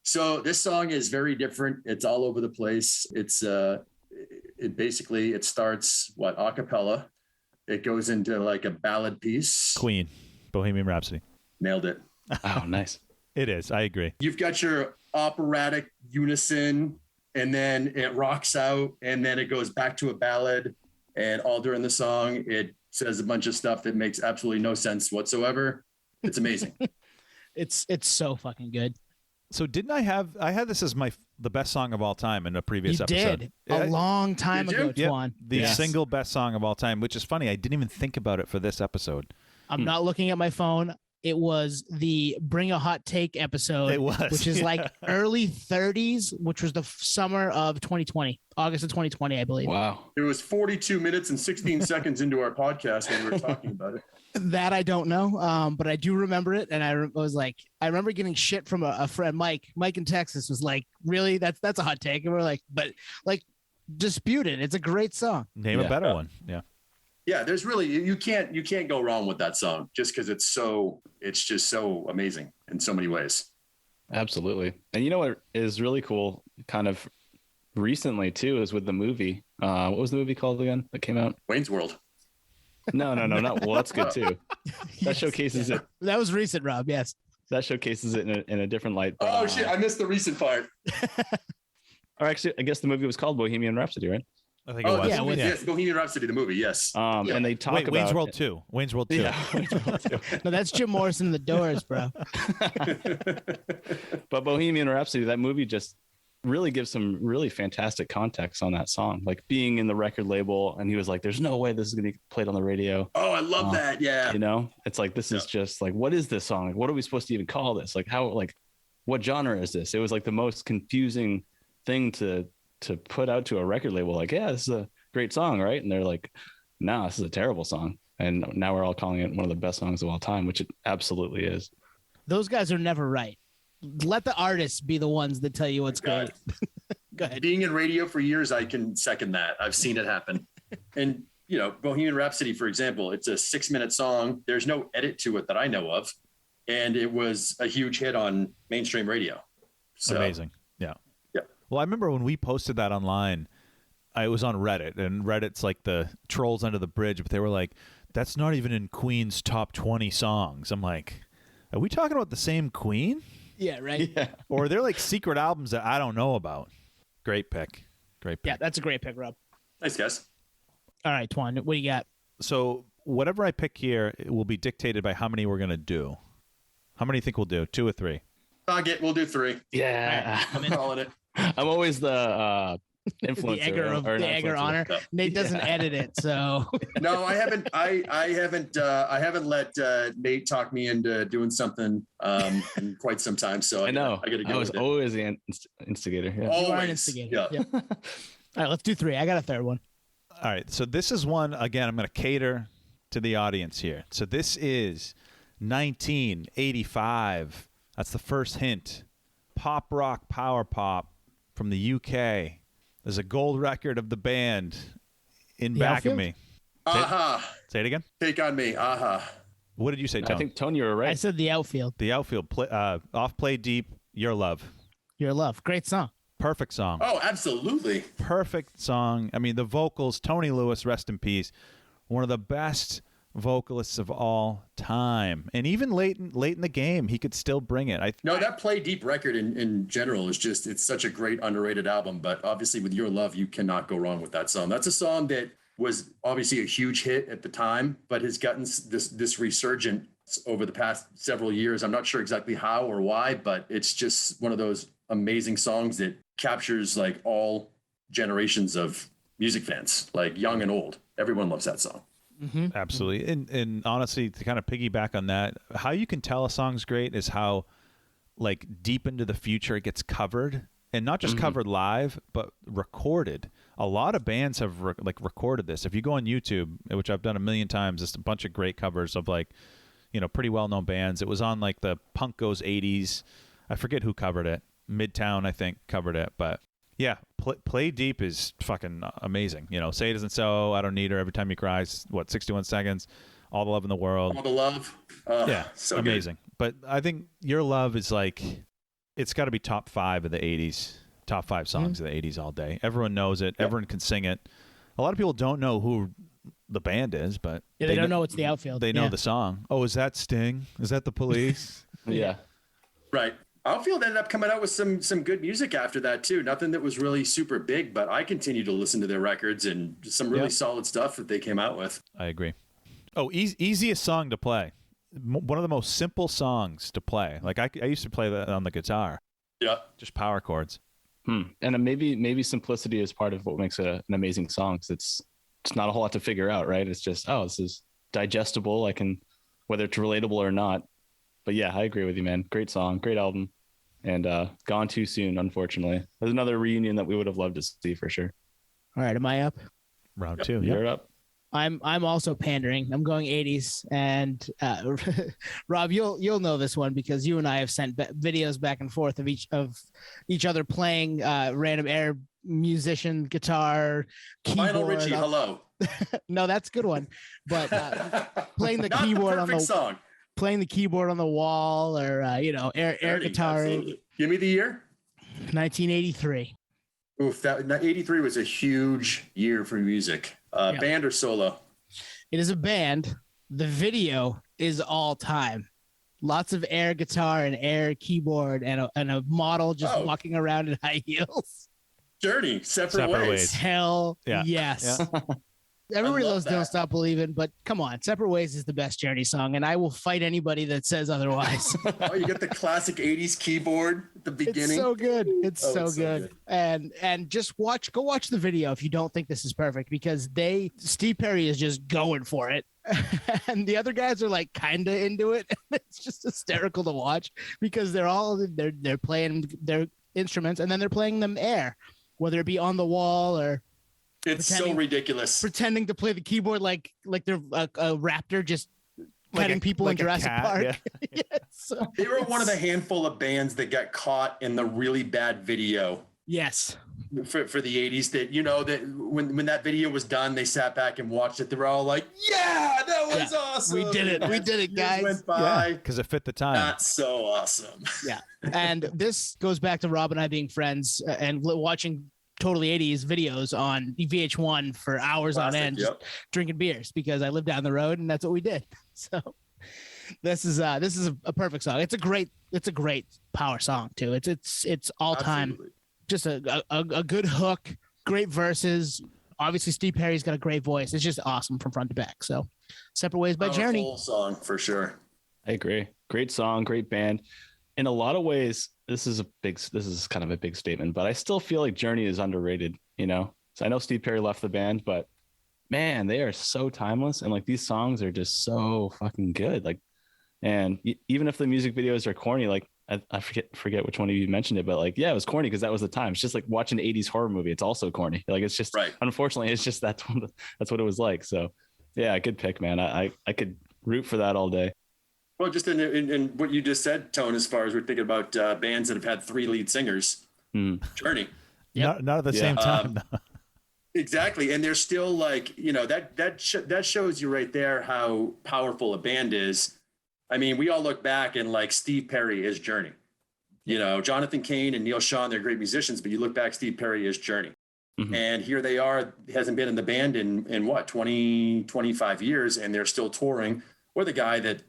So this song is very different. It's all over the place. It starts a cappella. It goes into like a ballad piece. Queen, Bohemian Rhapsody. Nailed it. Oh, nice. It is. I agree. You've got your operatic unison, and then it rocks out, and then it goes back to a ballad. And all during the song, it says a bunch of stuff that makes absolutely no sense whatsoever. It's amazing. It's so fucking good. So didn't I had this as the best song of all time in a previous You episode? did a long time Did you? ago, Yep. Twan. The Yes. single best song of all time, which is funny. I didn't even think about it for this episode. I'm not looking at my phone. It was the Bring a Hot Take episode. It was, which is yeah. like early 30s, which was the summer of 2020, August of 2020, I believe. Wow. It was 42 minutes and 16 seconds into our podcast when we were talking about it. That I don't know, but I do remember it, and I remember getting shit from a friend, Mike in Texas, was like, "Really? That's a hot take?" And we're like, "But like, dispute it. It's a great song." Name a Yeah. better one. Yeah. Yeah, there's really you can't go wrong with that song just because it's just so amazing in so many ways. Absolutely. And you know what is really cool kind of recently too is with the movie. What was the movie called again that came out? Wayne's World. No, not well, that's good too. That showcases it. That was recent, Rob. Yes. That showcases it in a different light. But, Oh shit, I missed the recent part. or actually, I guess the movie was called Bohemian Rhapsody, right? I think it Oh, was. yeah, yes, Bohemian Rhapsody, the movie. Yes. And they talk about Wayne's World 2. Wayne's World 2. Yeah. No, that's Jim Morrison and the Doors, bro. But Bohemian Rhapsody, that movie just really gives some really fantastic context on that song. Like being in the record label, and he was like, "There's no way this is going to be played on the radio." Oh, I love that. Yeah. It's like this is just like, what is this song? Like, what are we supposed to even call this? Like, what genre is this? It was like the most confusing thing to put out to a record label. Like, yeah, this is a great song, right? And they're like, no, this is a terrible song. And now we're all calling it one of the best songs of all time, which it absolutely is. Those guys are never right. Let the artists be the ones that tell you what's great. Go ahead. Being in radio for years, I can second that. I've seen it happen. And Bohemian Rhapsody, for example, it's a 6-minute song. There's no edit to it that I know of, and it was a huge hit on mainstream radio. So, Amazing. Yeah. Yeah. Well, I remember when we posted that online, I was on Reddit, and Reddit's like the trolls under the bridge, but they were like, that's not even in Queen's top 20 songs. I'm like, are we talking about the same Queen? Yeah, right. Yeah. Or they're like secret albums that I don't know about. Great pick. Yeah, that's a great pick, Rob. nice guess. All right, Twan, what do you got? So whatever I pick here, it will be dictated by how many we're going to do. How many do you think we'll do? 2 or 3? We'll do 3. Yeah. I'm calling it. I'm always the influencer. The egger of or the not egger influencer. honor. Yeah. Nate doesn't edit it, so No, I haven't. I haven't let Nate talk me into doing something in quite some time. So I know. I got to I go was with it. always the instigator. Yeah. you are an Always. instigator. Yeah. All right, let's do 3. I got a third one. All right. So this is one, again, I'm going to cater to the audience here. So this is 1985. That's the first hint. Pop rock power pop from the UK. There's a gold record of the band in The back Outfield? of me. Aha. Say it again. Take on me. Aha. What did you say, Tone? I think Tony, you were I right. said the outfield. The outfield. Off play deep. Your love. Your love. Great song. Perfect song. Oh, absolutely. Perfect song. I mean, the vocals, Tony Lewis, rest in peace, one of the best vocalists of all time. And even late in the game, he could still bring it. No, that Play Deep record in general is just, it's such a great underrated album. But obviously with Your Love, you cannot go wrong with that song. That's a song that was obviously a huge hit at the time, but has gotten this resurgence over the past several years. I'm not sure exactly how or why, but it's just one of those amazing songs that captures like all generations of music fans, like young and old. Everyone loves that song. Mm-hmm. Absolutely. And honestly, to kind of piggyback on that, how you can tell a song's great is how like deep into the future it gets covered, and not just covered live, but recorded. a lot of bands have recorded this. If you go on YouTube, which I've done a million times, it's a bunch of great covers of like, you know, pretty well-known bands. It was on like the Punk Goes 80s. I forget who covered it. Midtown, I think, covered it. But yeah, Play Deep is fucking amazing. You know, Say It Isn't So, I Don't Need Her, Every Time You Cry, 61 Seconds, All the Love in the World. All the Love. Yeah, so amazing. But I think Your Love is like, it's got to be top 5 of the 80s. Top 5 songs of the 80s all day. Everyone knows it. Yep. Everyone can sing it. A lot of people don't know who the band is, but they don't know it's the Outfield. They know the song. Oh, is that Sting? Is that the Police? Yeah. Right. Outfield ended up coming out with some good music after that too. Nothing that was really super big, but I continue to listen to their records and some really solid stuff that they came out with. I agree. Oh, easiest song to play. One of the most simple songs to play. Like I used to play that on the guitar. Yeah. Just power chords. And maybe simplicity is part of what makes an amazing song. 'Cause it's not a whole lot to figure out, right? It's just, this is digestible. I can, whether it's relatable or not. But yeah, I agree with you, man. Great song, great album, and gone too soon, unfortunately. There's another reunion that we would have loved to see for sure. All right, am I up? Round 2. You're up. I'm also pandering. I'm going 80s, and Rob, you'll know this one because you and I have sent videos back and forth of each other playing random air musician guitar keyboard. Lionel Richie, hello. No, that's a good one. But playing the keyboard on the song. Playing the keyboard on the wall, or air guitar. Absolutely. Give me the year. 1983. Oof, that 83 was a huge year for music. Band or solo? It is a band. The video is all time. Lots of air guitar and air keyboard and a model just walking around in high heels. Journey, separate ways. Hell yes. Yeah. Everybody loves Don't Stop Believing, but come on, Separate Ways is the best Journey song, and I will fight anybody that says otherwise. You get the classic 80s keyboard at the beginning. It's so good. It's so good. And just go watch the video if you don't think this is perfect, because Steve Perry is just going for it. And the other guys are like kind of into it. It's just hysterical to watch because they're playing their instruments and then they're playing them air, whether it be on the wall or it's so ridiculous. Pretending to play the keyboard like they're a raptor just petting people in Jurassic Park. Yeah. They were one of the handful of bands that got caught in the really bad video. Yes. For the 80s that when that video was done, they sat back and watched it. They were all like, yeah, that was awesome. We did it. We did it, guys. Went by. Because it fit the time. Not so awesome. Yeah. And this goes back to Rob and I being friends and watching totally 80s videos on VH1 for hours on end, just drinking beers because I live down the road and that's what we did. So this is a perfect song. It's a great power song too. It's all time. Absolutely. Just a good hook, great verses. Obviously Steve Perry's got a great voice. It's just awesome from front to back. So Separate Ways by Journey. Full song for sure. I agree. Great song, great band. In a lot of ways, this is kind of a big statement, but I still feel like Journey is underrated, So I know Steve Perry left the band, but man, they are so timeless. And like these songs are just so fucking good. Like, and even if the music videos are corny, like I forget which one of you mentioned it, but like, yeah, it was corny because that was the time. It's just like watching an 80s horror movie. It's also corny. Like it's just, unfortunately, it's just that's what it was like. So yeah, good pick, man. I could root for that all day. Well, just in what you just said, Tone, as far as we're thinking about bands that have had 3 lead singers, Journey. Yep. Not at the same time. Exactly. And they're still like, that shows you right there how powerful a band is. I mean, we all look back and like Steve Perry is Journey. Jonathan Cain and Neil Sean, they're great musicians, but you look back, Steve Perry is Journey. Mm-hmm. And here they are, hasn't been in the band in what, 20, 25 years, and they're still touring with a guy that,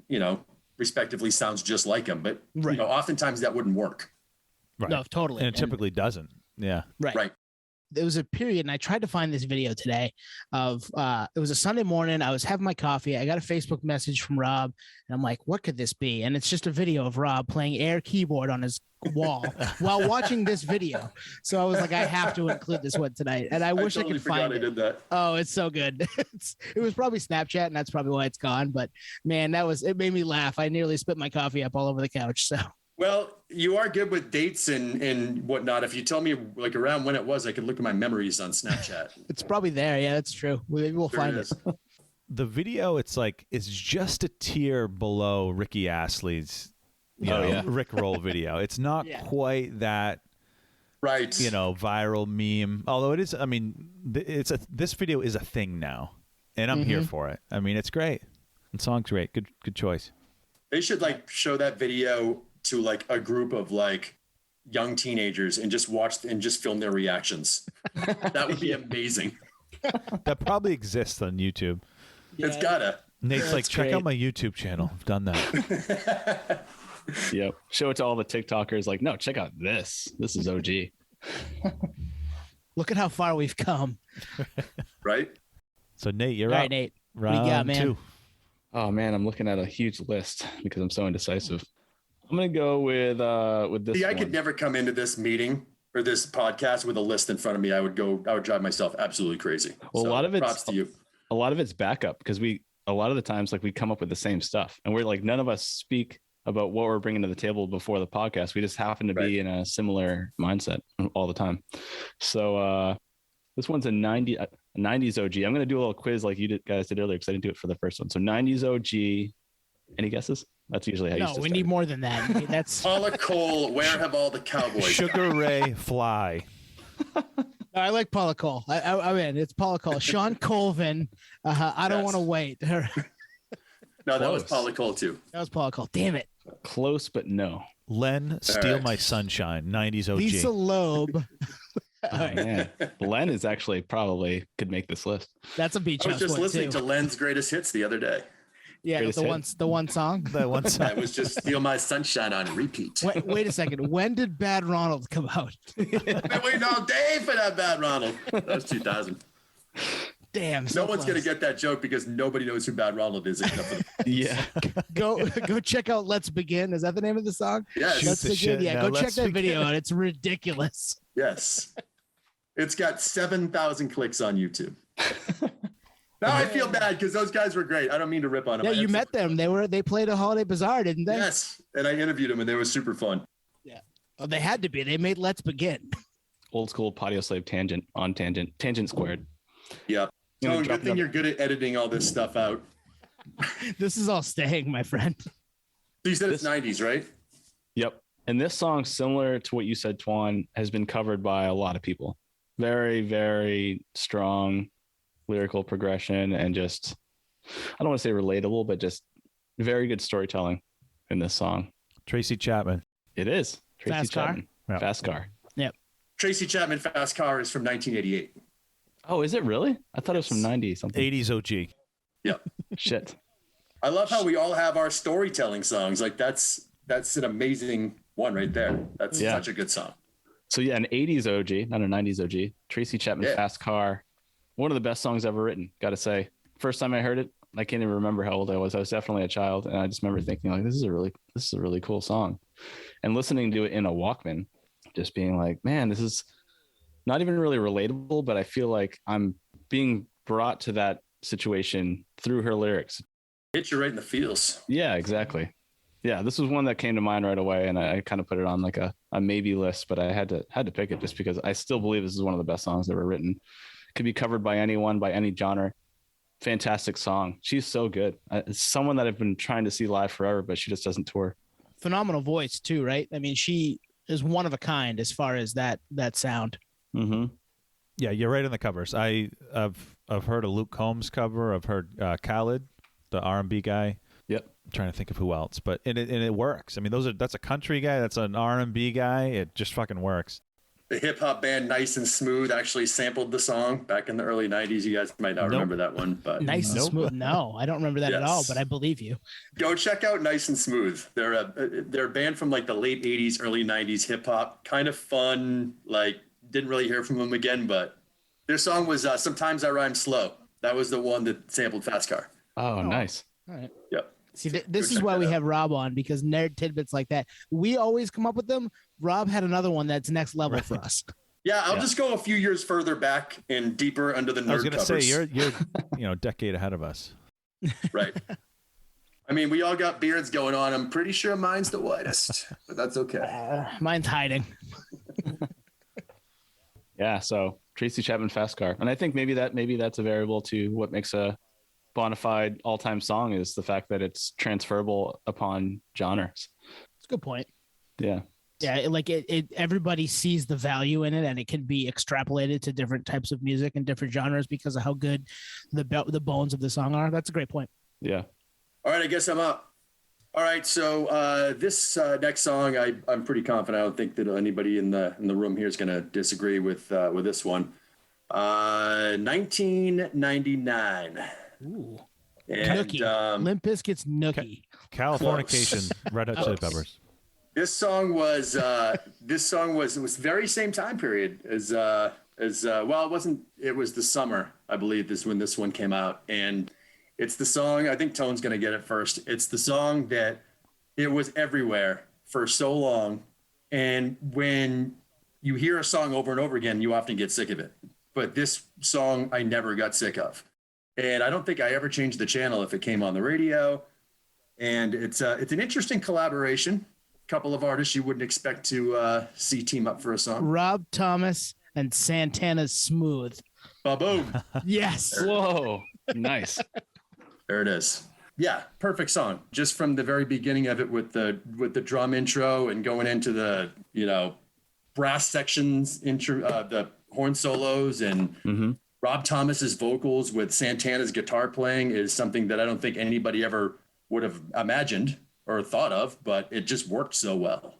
respectively sounds just like him, but oftentimes that wouldn't work. Right. No, totally. And it typically doesn't. Yeah. Right. There was a period, and I tried to find this video today of it was a Sunday morning. I was having my coffee. I got a Facebook message from Rob, and I'm like, what could this be? And it's just a video of Rob playing air keyboard on his wall while watching this video. So I was like, I have to include this one tonight. And I wish I could find it. I did that. Oh, it's so good. It was probably Snapchat, and that's probably why it's gone. But man, it made me laugh. I nearly spit my coffee up all over the couch. So Well, you are good with dates and whatnot. If you tell me like around when it was, I can look at my memories on Snapchat. It's probably there. Yeah, that's true. Maybe we'll find it. The video, it's just a tier below Ricky Astley's Rick Roll video. It's not quite that right, viral meme. Although it is, I mean, this video is a thing now, and I'm here for it. I mean, it's great. The song's great. Good choice. They should show that video to a group of young teenagers and just watch and just film their reactions. That would be amazing. That probably exists on YouTube. Yeah. It's gotta. Nate's check out my YouTube channel. I've done that. Yep. Show it to all the TikTokers. No, check out this. This is OG. Look at how far we've come. Right. So Nate, you're all up. right, Nate. Round what do you got, man? 2. Oh man, I'm looking at a huge list because I'm so indecisive. I'm gonna go with this. See, I one. could never come into this meeting or this podcast with a list in front of me. I would drive myself absolutely crazy. Well, so, a lot of props to you. A lot of it's backup because a lot of the times we come up with the same stuff and we're none of us speak about what we're bringing to the table before the podcast. We just happen to be in a similar mindset all the time. So this one's a 90s OG. I'm going to do a little quiz like you guys did earlier because I didn't do it for the first one. So 90s OG. Any guesses? That's usually how you. No, we need more than that. That's Paula Cole. Where have all the cowboys? Sugar Ray Fly. I like Paula Cole. I mean, it's Paula Cole. Sean Colvin. I don't want to wait. No, that was Paula Cole too. That was Paula Cole. Damn it. Close, but no. Len, Steal My Sunshine. 90s OG. Lisa Loeb. Oh, man. Len is actually probably could make this list. That's a beach I was house just one, listening too. to Len's greatest hits the other day. Yeah, Greatest the hit? one song. That one song. That was just Steal My Sunshine on repeat. Wait a second. When did Bad Ronald come out? Been waiting all day for that Bad Ronald. That was 2000. Damn. No one's gonna get that joke because nobody knows who Bad Ronald is except for the Yeah. Go check out Let's Begin. Is that the name of the song? Yes. Let's Begin. shit. Yeah, Now go check let's that begin. video out. It's ridiculous. Yes. It's got 7,000 clicks on YouTube. Now I feel bad because those guys were great. I don't mean to rip on them. Yeah, I you had met them. They played a holiday bazaar, didn't they? Yes, and I interviewed them, and they were super fun. Yeah. Oh, they had to be. They made Let's Begin. Old school Patio Slave tangent squared. Yeah. You know, Tone, drop good thing it you're good at editing all this stuff out. This is all staying, my friend. So you said it's 90s, right? Yep. And this song, similar to what you said, Twan, has been covered by a lot of people. Very, very strong lyrical progression and just, I don't want to say relatable, but just very good storytelling in this song. Tracy Chapman. It is. Tracy Fast Car? Chapman. Yeah. Fast Car. Yep. Tracy Chapman Fast Car is from 1988. Oh, is it really? I thought it was from 90 something. 80s OG. Yep. Shit. I love how we all have our storytelling songs. That's an amazing one right there. That's such a good song. So yeah, an 80s OG, not a 90s OG. Tracy Chapman Fast Car. One of the best songs ever written, gotta say. First time I heard it, I can't even remember how old I was. I was definitely a child, and I just remember thinking this is a really cool song. And listening to it in a Walkman, just being like, man, this is not even really relatable, but I feel like I'm being brought to that situation through her lyrics. Hit you right in the feels. Yeah, exactly. Yeah, this was one that came to mind right away, and I kind of put it on a maybe list, but I had to pick it just because I still believe this is one of the best songs ever written. Could be covered by anyone, by any genre. Fantastic song. She's so good. It's someone that I've been trying to see live forever, but she just doesn't tour. Phenomenal voice too, right? I mean, she is one of a kind as far as that sound. Mm-hmm. Yeah, you're right on the covers. I've heard a Luke Combs cover. I've heard Khalid, the R&B guy. Yep. I'm trying to think of who else, but it works. I mean, that's a country guy. That's an R&B guy. It just fucking works. The hip hop band Nice and Smooth actually sampled the song back in the early 90s. You guys might not remember that one, but Nice and Smooth. No, I don't remember that at all, but I believe you. Go check out Nice and Smooth. They're a band from the late 80s, early 90s hip hop. Kind of fun. Didn't really hear from them again, but their song was Sometimes I Rhyme Slow. That was the one that sampled Fast Car. Oh, nice. All right. Yep. See, this is why we have Rob on, because nerd tidbits like that, we always come up with them. Rob had another one that's next level for us. Yeah, I'll just go a few years further back and deeper under the nerd I was going to covers. say you're a decade ahead of us. Right. I mean, we all got beards going on. I'm pretty sure mine's the whitest, but that's okay. Mine's hiding. Yeah, so Tracy Chapman Fast Car. And I think maybe that's a variable to what makes a bona fide all-time song is the fact that it's transferable upon genres. It's a good point. Yeah. Yeah, everybody sees the value in it, and it can be extrapolated to different types of music and different genres because of how good the bones of the song are. That's a great point. Yeah. All right, I guess I'm up. All right, so this next song, I'm pretty confident. I don't think that anybody in the room here is going to disagree with this one. 1999. Ooh. And Nookie. Limp Bizkit's Nookie. Californication, Red Hot Chili Peppers. This song was very same time period as well. It wasn't. It was the summer, I believe, is when this one came out, and it's the song. I think Tone's gonna get it first. It's the song that it was everywhere for so long, and when you hear a song over and over again, you often get sick of it. But this song, I never got sick of, and I don't think I ever changed the channel if it came on the radio. And it's an interesting collaboration. Couple of artists you wouldn't expect to see team up for a song. Rob Thomas and Santana's Smooth. Ba-boom. Yes. Whoa. Nice. There it is. Yeah, perfect song. Just from the very beginning of it with the drum intro and going into the, brass sections, intro, the horn solos and Rob Thomas's vocals with Santana's guitar playing is something that I don't think anybody ever would have imagined or thought of, but it just worked so well.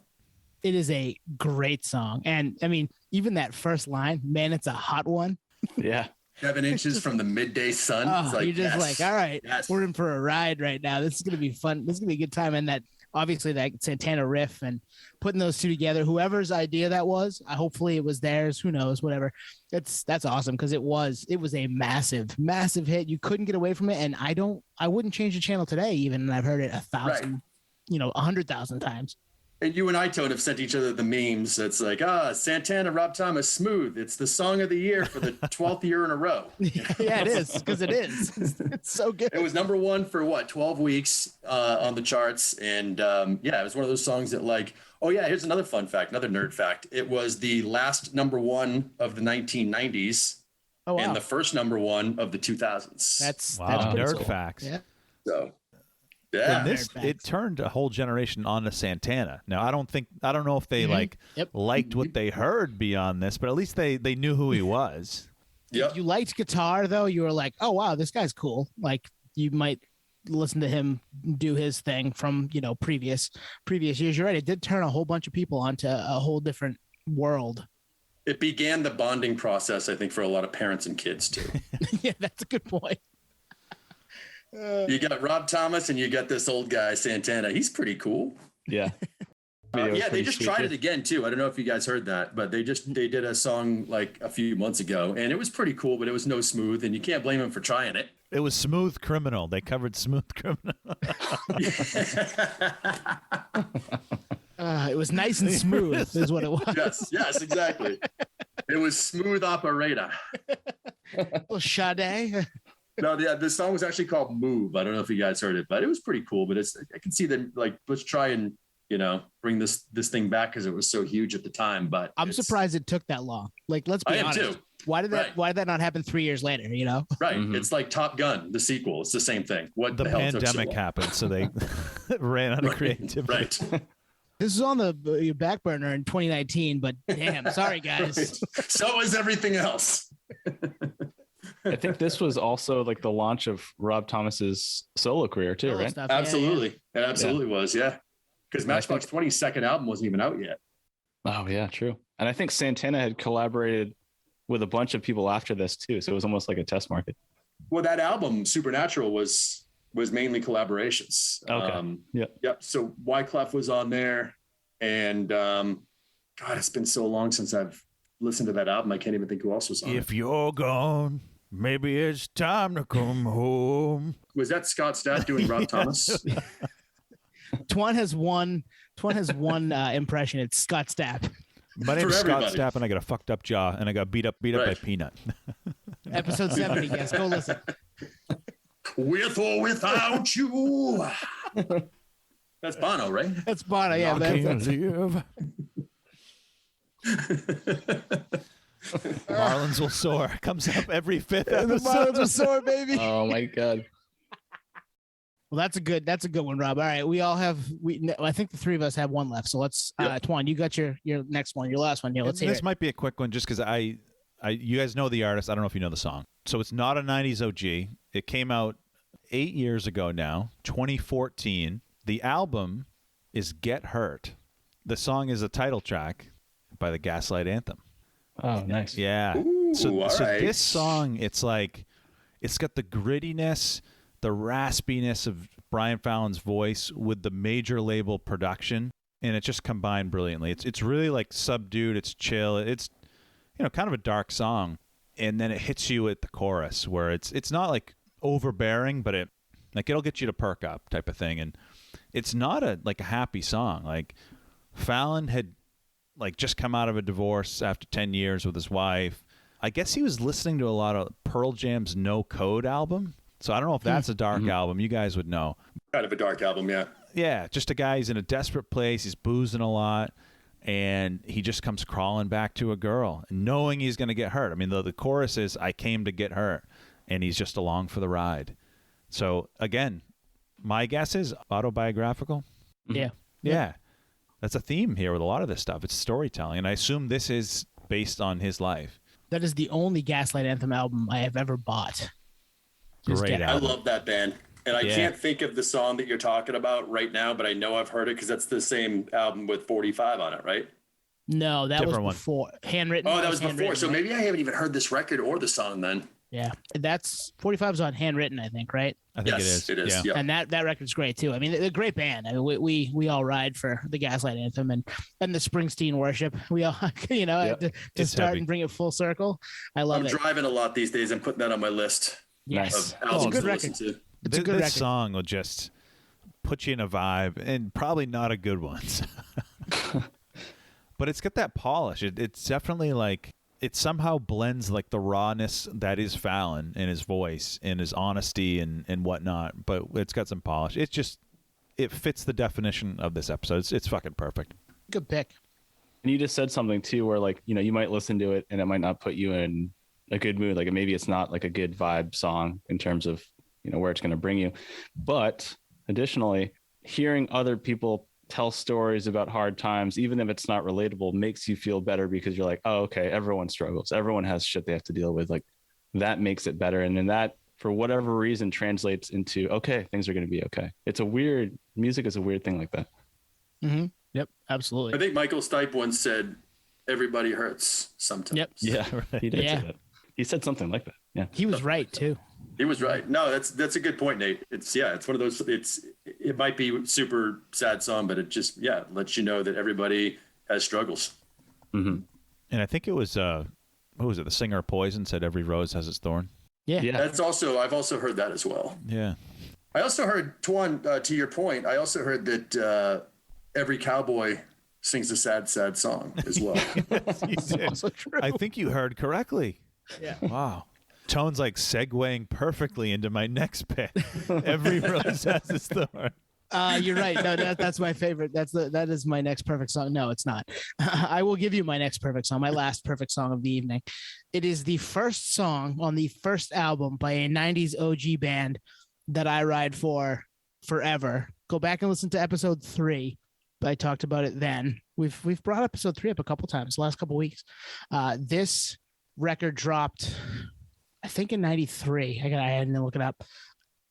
It is a great song. And I mean, even that first line, man, it's a hot one. Yeah. 7 inches from the midday sun. It's You're just yes, all right, yes. we're in for a ride right now. This is going to be fun. This is going to be a good time. And that obviously that Santana riff and putting those two together, whoever's idea that was, hopefully it was theirs, who knows, whatever. That's awesome. Cause it was a massive, massive hit. You couldn't get away from it. And I wouldn't change the channel today, even. And I've heard it 1,000, 100,000 times. And you and I, Tone, have sent each other the memes. It's like, Santana, Rob Thomas, Smooth. It's the song of the year for the 12th year in a row. Yeah, it is, because it is. It's so good. It was number one for 12 weeks on the charts. And it was one of those songs that here's another fun fact, another nerd fact. It was the last number one of the 1990s and the first number one of the 2000s. That's nerd cool. facts. Yeah. So. Yeah, and it turned a whole generation on to Santana. Now, I don't know if they liked what they heard beyond this, but at least they knew who he was. Yep. If you liked guitar, though, you were like, oh, wow, this guy's cool. Like, you might listen to him do his thing from, previous years. You're right. It did turn a whole bunch of people onto a whole different world. It began the bonding process, I think, for a lot of parents and kids, too. Yeah, that's a good point. You got Rob Thomas and you got this old guy, Santana. He's pretty cool. Yeah. They just tried it again, too. I don't know if you guys heard that, but they did a song like a few months ago, and it was pretty cool, but it was no Smooth, and you can't blame them for trying it. It was Smooth Criminal. They covered Smooth Criminal. It was nice and smooth is what it was. Yes, exactly. It was Smooth Operator. Little Sade. No, the song was actually called Move. I don't know if you guys heard it, but it was pretty cool. But I can see them let's try and bring this thing back because it was so huge at the time. But I'm surprised it took that long. Like, let's be honest. I am too. Why did that not happen 3 years later? Right. Mm-hmm. It's like Top Gun, the sequel. It's the same thing. What the hell pandemic happened, so they ran out of creativity. Right. This is on the back burner in 2019, but damn, sorry guys. Right. So was everything else. I think this was also like the launch of Rob Thomas's solo career too, right? Stuff. Absolutely. Yeah. It absolutely was. Yeah. Because Matchbox 20's second album wasn't even out yet. Oh yeah, true. And I think Santana had collaborated with a bunch of people after this too. So it was almost like a test market. Well, that album Supernatural was mainly collaborations. Okay. Yep. So Wyclef was on there, and God, it's been so long since I've listened to that album. I can't even think who else was on it. If you're gone, maybe it's time to come home. Was that Scott Stapp doing Rob Thomas? Twan has one impression. It's Scott Stapp. My name's Scott Stapp, and I got a fucked up jaw, and I got beat up by Peanut. Episode 70, guys. Go listen. With or without you. That's Bono, right? That's Bono. Yeah, Marlins will soar. Comes up every fifth the episode. Marlins will soar, baby. Oh my god. Well, that's a good one, Rob. All right, we all have. I think the three of us have one left. So let's, Twan, you got your next one, your last one. Yeah, let's hear This it. might be a quick one, just because you guys know the artist. I don't know if you know the song. So it's not a '90s OG. It came out 8 years ago now, 2014. The album is "Get Hurt." The song is a title track by the Gaslight Anthem. Oh, nice. Yeah. Ooh, so all right. this song, it's like, it's got the grittiness, the raspiness of Brian Fallon's voice with the major label production, and it just combined brilliantly. It's really like subdued. It's chill. It's, kind of a dark song, and then it hits you at the chorus where it's not like overbearing, but it'll get you to perk up type of thing. And it's not a happy song. Like, Fallon had just come out of a divorce after 10 years with his wife. I guess he was listening to a lot of Pearl Jam's No Code album. So I don't know if that's a dark album. You guys would know. Kind of a dark album, yeah. Yeah, just a guy, he's in a desperate place. He's boozing a lot, and he just comes crawling back to a girl, knowing he's going to get hurt. I mean, the chorus is, "I came to get hurt," and he's just along for the ride. So, again, my guess is autobiographical. Yeah. Yeah. That's a theme here with a lot of this stuff. It's storytelling, and I assume this is based on his life. That is the only Gaslight Anthem album I have ever bought. Great I album. love that band. And I can't think of the song that you're talking about right now, but I know I've heard it because that's the same album with 45 on it, right? No, that Different was before. Handwritten. Oh, that was before. Handwritten, So right? maybe I haven't even heard this record or the song then. Yeah, that's 45's on Handwritten, I think, right? I think Yes, it is. Yeah. And that record's great too. I mean, they're a great band. I mean, we all ride for the Gaslight Anthem and the Springsteen worship. We all, to It's start heavy. and bring it full circle. I love I'm it. driving a lot these days. I'm putting that on my list Yes, of albums good to record. listen to. It's a good this record. song will just put you in a vibe, and probably not a good one. But it's got that polish. It's definitely it somehow blends the rawness that is Fallon in his voice and his honesty and whatnot. But it's got some polish. It fits the definition of this episode. It's fucking perfect. Good pick. And you just said something too, where you might listen to it and it might not put you in a good mood. Like maybe it's not a good vibe song in terms of where it's going to bring you. But additionally, hearing other people tell stories about hard times, even if it's not relatable, makes you feel better because you're like, oh, okay, everyone struggles. Everyone has shit they have to deal with. That makes it better. And then that, for whatever reason, translates into, okay, things are going to be okay. Music is a weird thing like that. Mm-hmm. Yep, absolutely. I think Michael Stipe once said, "Everybody hurts sometimes." Yep. Yeah, right. He did Yeah. say that. He said something like that. Yeah. He was right too. He was right. No, that's a good point, Nate. It's one of those. It might be a super sad song, but it just lets you know that everybody has struggles. Mm-hmm. And I think it was what was it? The singer of Poison said, "Every rose has its thorn." Yeah. Yeah. I've also heard that as well. Yeah. I also heard, Twan, to your point, I also heard that every cowboy sings a sad, sad song as well. You did. Also true. I think you heard correctly. Yeah. Wow. Tone's segueing perfectly into my next pick. Every rose has its thorn. You're right. No, that's my favorite. That is my next perfect song. No, it's not. I will give you my next perfect song, my last perfect song of the evening. It is the first song on the first album by a 90s OG band that I ride for forever. Go back and listen to episode 3. I talked about it then. We've brought episode 3 up a couple times the last couple weeks. This record dropped, I think, in 93. I had to look it up.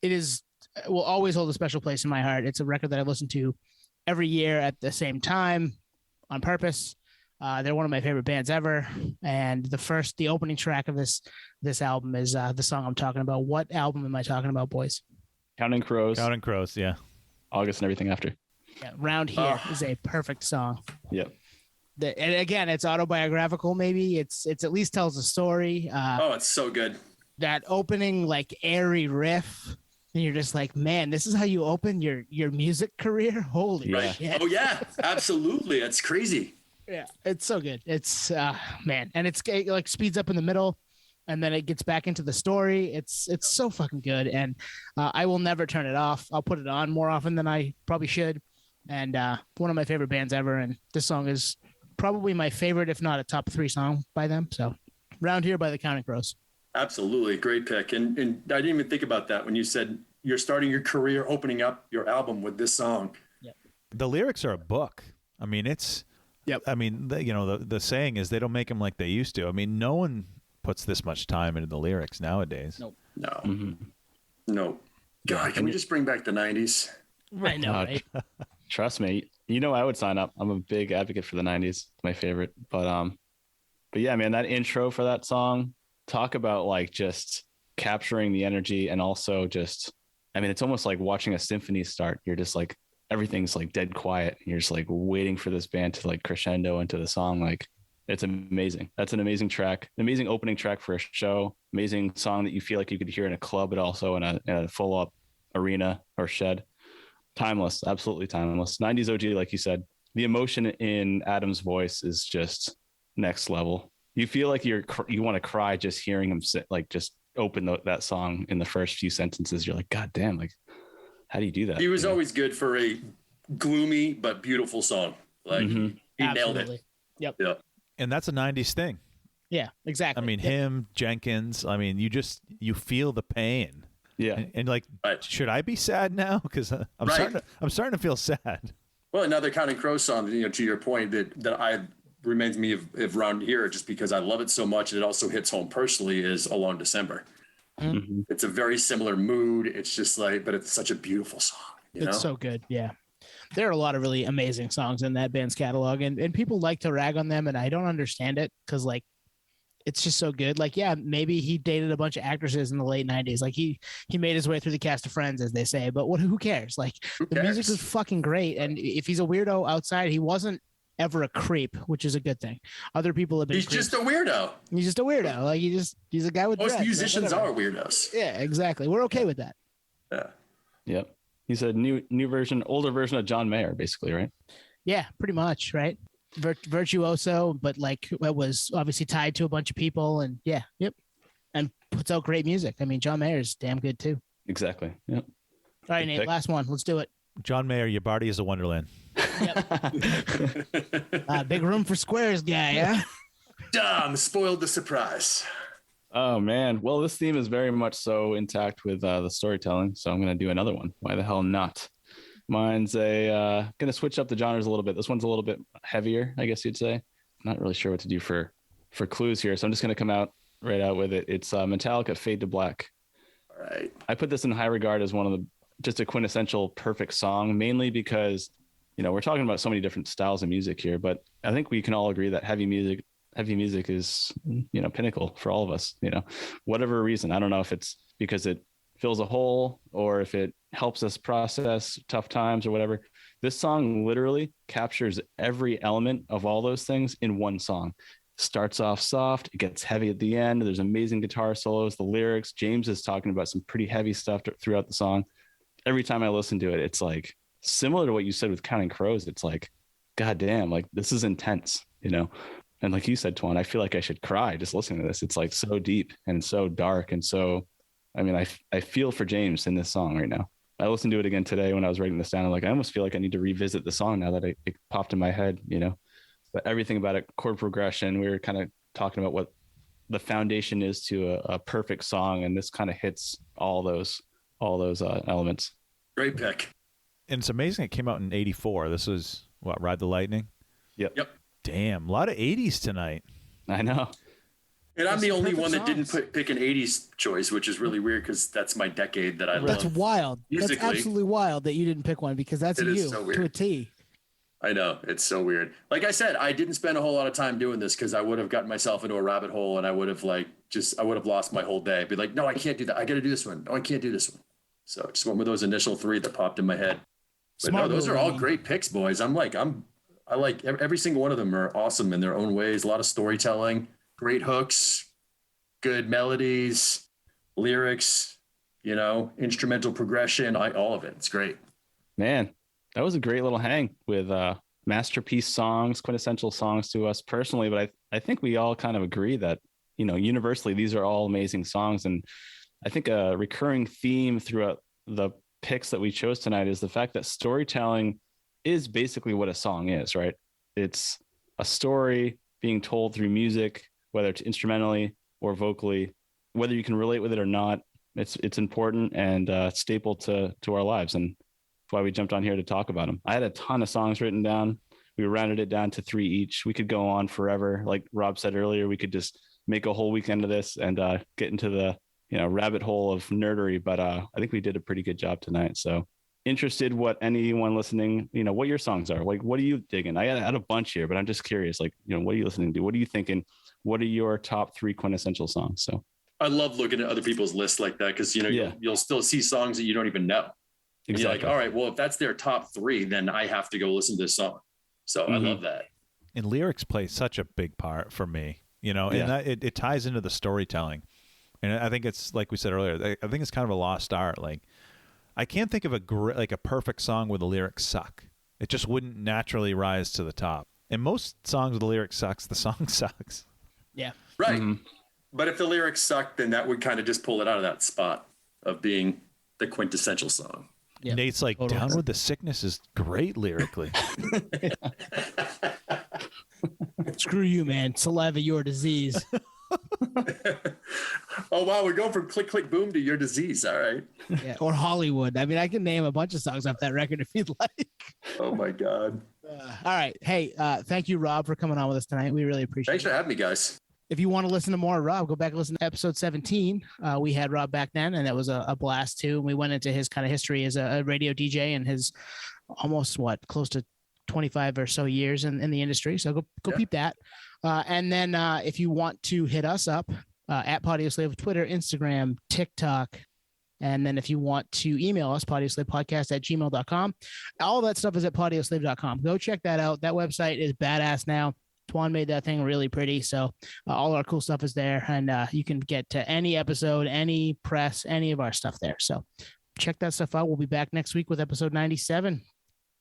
It will always hold a special place in my heart. It's a record that I listen to every year at the same time on purpose. They're one of my favorite bands ever. And the opening track of this album is the song I'm talking about. What album am I talking about, boys? Counting Crows, Counting Crows, yeah. August and everything after. Yeah, Round Here is a perfect song. Yep. And again, it's autobiographical. Maybe it's at least tells a story. It's so good. That opening airy riff, and you're just like, man, this is how you open your music career. Holy Yeah. shit! Oh yeah, absolutely. That's crazy. Yeah, it's so good. It's man, and it speeds up in the middle. and then it gets back into the story. It's so fucking good, and I will never turn it off. I'll put it on more often than I probably should, and one of my favorite bands ever. And this song is probably my favorite, if not a top 3 song by them. So, Round Here by the Counting Crows. Absolutely, great pick. And I didn't even think about that when you said you're starting your career opening up your album with this song. Yep. The lyrics are a book. I mean, it's. Yep. I mean, the saying is they don't make them like they used to. I mean, no one puts this much time into the lyrics nowadays. Nope. No. Mm-hmm. No. God, can we just bring back the 90s? I know, right? Trust me, I would sign up. I'm a big advocate for the 90s. It's my favorite. But yeah, man, that intro for that song, talk about like just capturing the energy, and also just, I mean, it's almost like watching a symphony start. You're just like, everything's like dead quiet. You're just like waiting for this band to like crescendo into the song. Like, it's amazing. That's an amazing track, an amazing opening track for a show, amazing song that you feel like you could hear in a club, but also in a full up arena or shed. Timeless, absolutely timeless. 90s OG, like you said. The emotion in Adam's voice is just next level. You feel like you want to cry just hearing him just open that song in the first few sentences. You're like, God damn, like, how do you do that? He was always good for a gloomy but beautiful song. Like, he nailed it. Yep. Yeah. And that's a 90s thing. Yeah, exactly. I mean, him, Jenkins, I mean, you feel the pain. Yeah. And like, Right. should I be sad now? Because I'm starting to feel sad. Well, another Counting Crows song, to your point, that reminds me of Round Here, just because I love it so much, and it also hits home personally, is Alone December. Mm-hmm. It's a very similar mood. It's just like, but it's such a beautiful song. It's so good. Yeah. There are a lot of really amazing songs in that band's catalog, and people like to rag on them, and I don't understand it, because like, it's just so good. Like, yeah, maybe he dated a bunch of actresses in the late 90s. Like, he made his way through the cast of Friends, as they say, but who cares? Like, the music is fucking great. And if he's a weirdo outside, he wasn't ever a creep, which is a good thing. Other people have been. He's just a weirdo. He's just a weirdo. Like, he's a guy with Most dreads, musicians like, are weirdos. Yeah, exactly. We're okay with that. Yeah. Yep. He's a older version of John Mayer, basically, right? Yeah, pretty much, right? Virtuoso, but like it was obviously tied to a bunch of people, and and puts out great music. I mean, John Mayer's damn good too. Exactly. Yep. All right, Nate, last one. Let's do it. John Mayer, your body is a wonderland. Yep. Big room for squares guy, yeah? Dumb, spoiled the surprise. Oh, man. Well, this theme is very much so intact with the storytelling, so I'm going to do another one. Why the hell not? Mine's going to switch up the genres a little bit. This one's a little bit heavier, I guess you'd say. I'm not really sure what to do for clues here, so I'm just going to come out with it. It's Metallica, Fade to Black. All right. I put this in high regard as one of just a quintessential perfect song, mainly because, we're talking about so many different styles of music here, but I think we can all agree that heavy music is, pinnacle for all of us, whatever reason. I don't know if it's because it fills a hole or if it helps us process tough times or whatever. This song literally captures every element of all those things in one song. Starts off soft, it gets heavy at the end. There's amazing guitar solos, the lyrics. James is talking about some pretty heavy stuff throughout the song. Every time I listen to it, it's like similar to what you said with Counting Crows. It's like, God damn, like this is intense, And like you said, Twan, I feel like I should cry just listening to this. It's like so deep and so dark. And so, I mean, I feel for James in this song right now. I listened to it again today when I was writing this down. I'm like, I almost feel like I need to revisit the song now that it popped in my head, But everything about it, chord progression, we were kind of talking about what the foundation is to a perfect song. And this kind of hits all those elements. Great pick. And it's amazing it came out in 84. This was, Ride the Lightning? Yep. Damn, a lot of 80s tonight. I know. And I'm the only one that songs. didn't pick an 80s choice, which is really weird because that's my decade that I love. That's wild. Musically. That's absolutely wild that you didn't pick one, because that's It you is so weird. to a T. I know. It's so weird. Like I said, I didn't spend a whole lot of time doing this because I would have gotten myself into a rabbit hole and I would have lost my whole day. Be like, no, I can't do that. I got to do this one. No, I can't do this one. So I just went with those initial 3 that popped in my head. But Smart no, those move, are all I mean. great picks, boys. I like every single one of them are awesome in their own ways. A lot of storytelling, great hooks, good melodies, lyrics, instrumental progression, all of it. It's great. Man, that was a great little hang with masterpiece songs, quintessential songs to us personally. But I think we all kind of agree that, universally, these are all amazing songs. And I think a recurring theme throughout the picks that we chose tonight is the fact that storytelling is basically what a song is, right? It's a story being told through music, whether it's instrumentally or vocally, whether you can relate with it or not. It's important and staple to our lives. And that's why we jumped on here to talk about them. I had a ton of songs written down. We rounded it down to 3 each. We could go on forever. Like Rob said earlier, we could just make a whole weekend of this and get into the rabbit hole of nerdery. But I think we did a pretty good job tonight. So interested what anyone listening, what your songs are. Like, what are you digging? I had a bunch here, but I'm just curious. Like, what are you listening to? What are you thinking? What are your top 3 quintessential songs? So I love looking at other people's lists like that because you'll still see songs that you don't even know. Exactly. You're like, all right, well, if that's their top 3, then I have to go listen to this song. So I love that. And lyrics play such a big part for me, and that it ties into the storytelling. And I think it's like we said earlier. I think it's kind of a lost art. Like, I can't think of a perfect song where the lyrics suck. It just wouldn't naturally rise to the top. And most songs where the lyrics sucks, the song sucks. Yeah. Right. Mm-hmm. But if the lyrics suck, then that would kind of just pull it out of that spot of being the quintessential song. Yeah. Nate's like, totally. Down with the Sickness is great lyrically. Screw you, man. Saliva, your disease. Oh, wow. We're going from Click, Click, Boom to Your Disease. All right. Yeah. Or Hollywood. I mean, I can name a bunch of songs off that record if you'd like. Oh, my God. All right. Hey, thank you, Rob, for coming on with us tonight. We really appreciate it. Thanks for having me, guys. If you want to listen to more Rob, go back and listen to episode 17. We had Rob back then, and that was a blast too. And we went into his kind of history as a radio DJ and his almost close to 25 or so years in the industry. So go peep that. And then if you want to hit us up at Podioslave, Twitter, Instagram, TikTok. And then if you want to email us, podioslavepodcast@gmail.com. All that stuff is at podioslave.com. Go check that out. That website is badass now. Twan made that thing really pretty. So all our cool stuff is there. And you can get to any episode, any press, any of our stuff there. So check that stuff out. We'll be back next week with episode 97.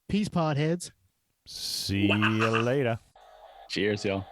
Peace, podheads. See you later. Cheers, y'all.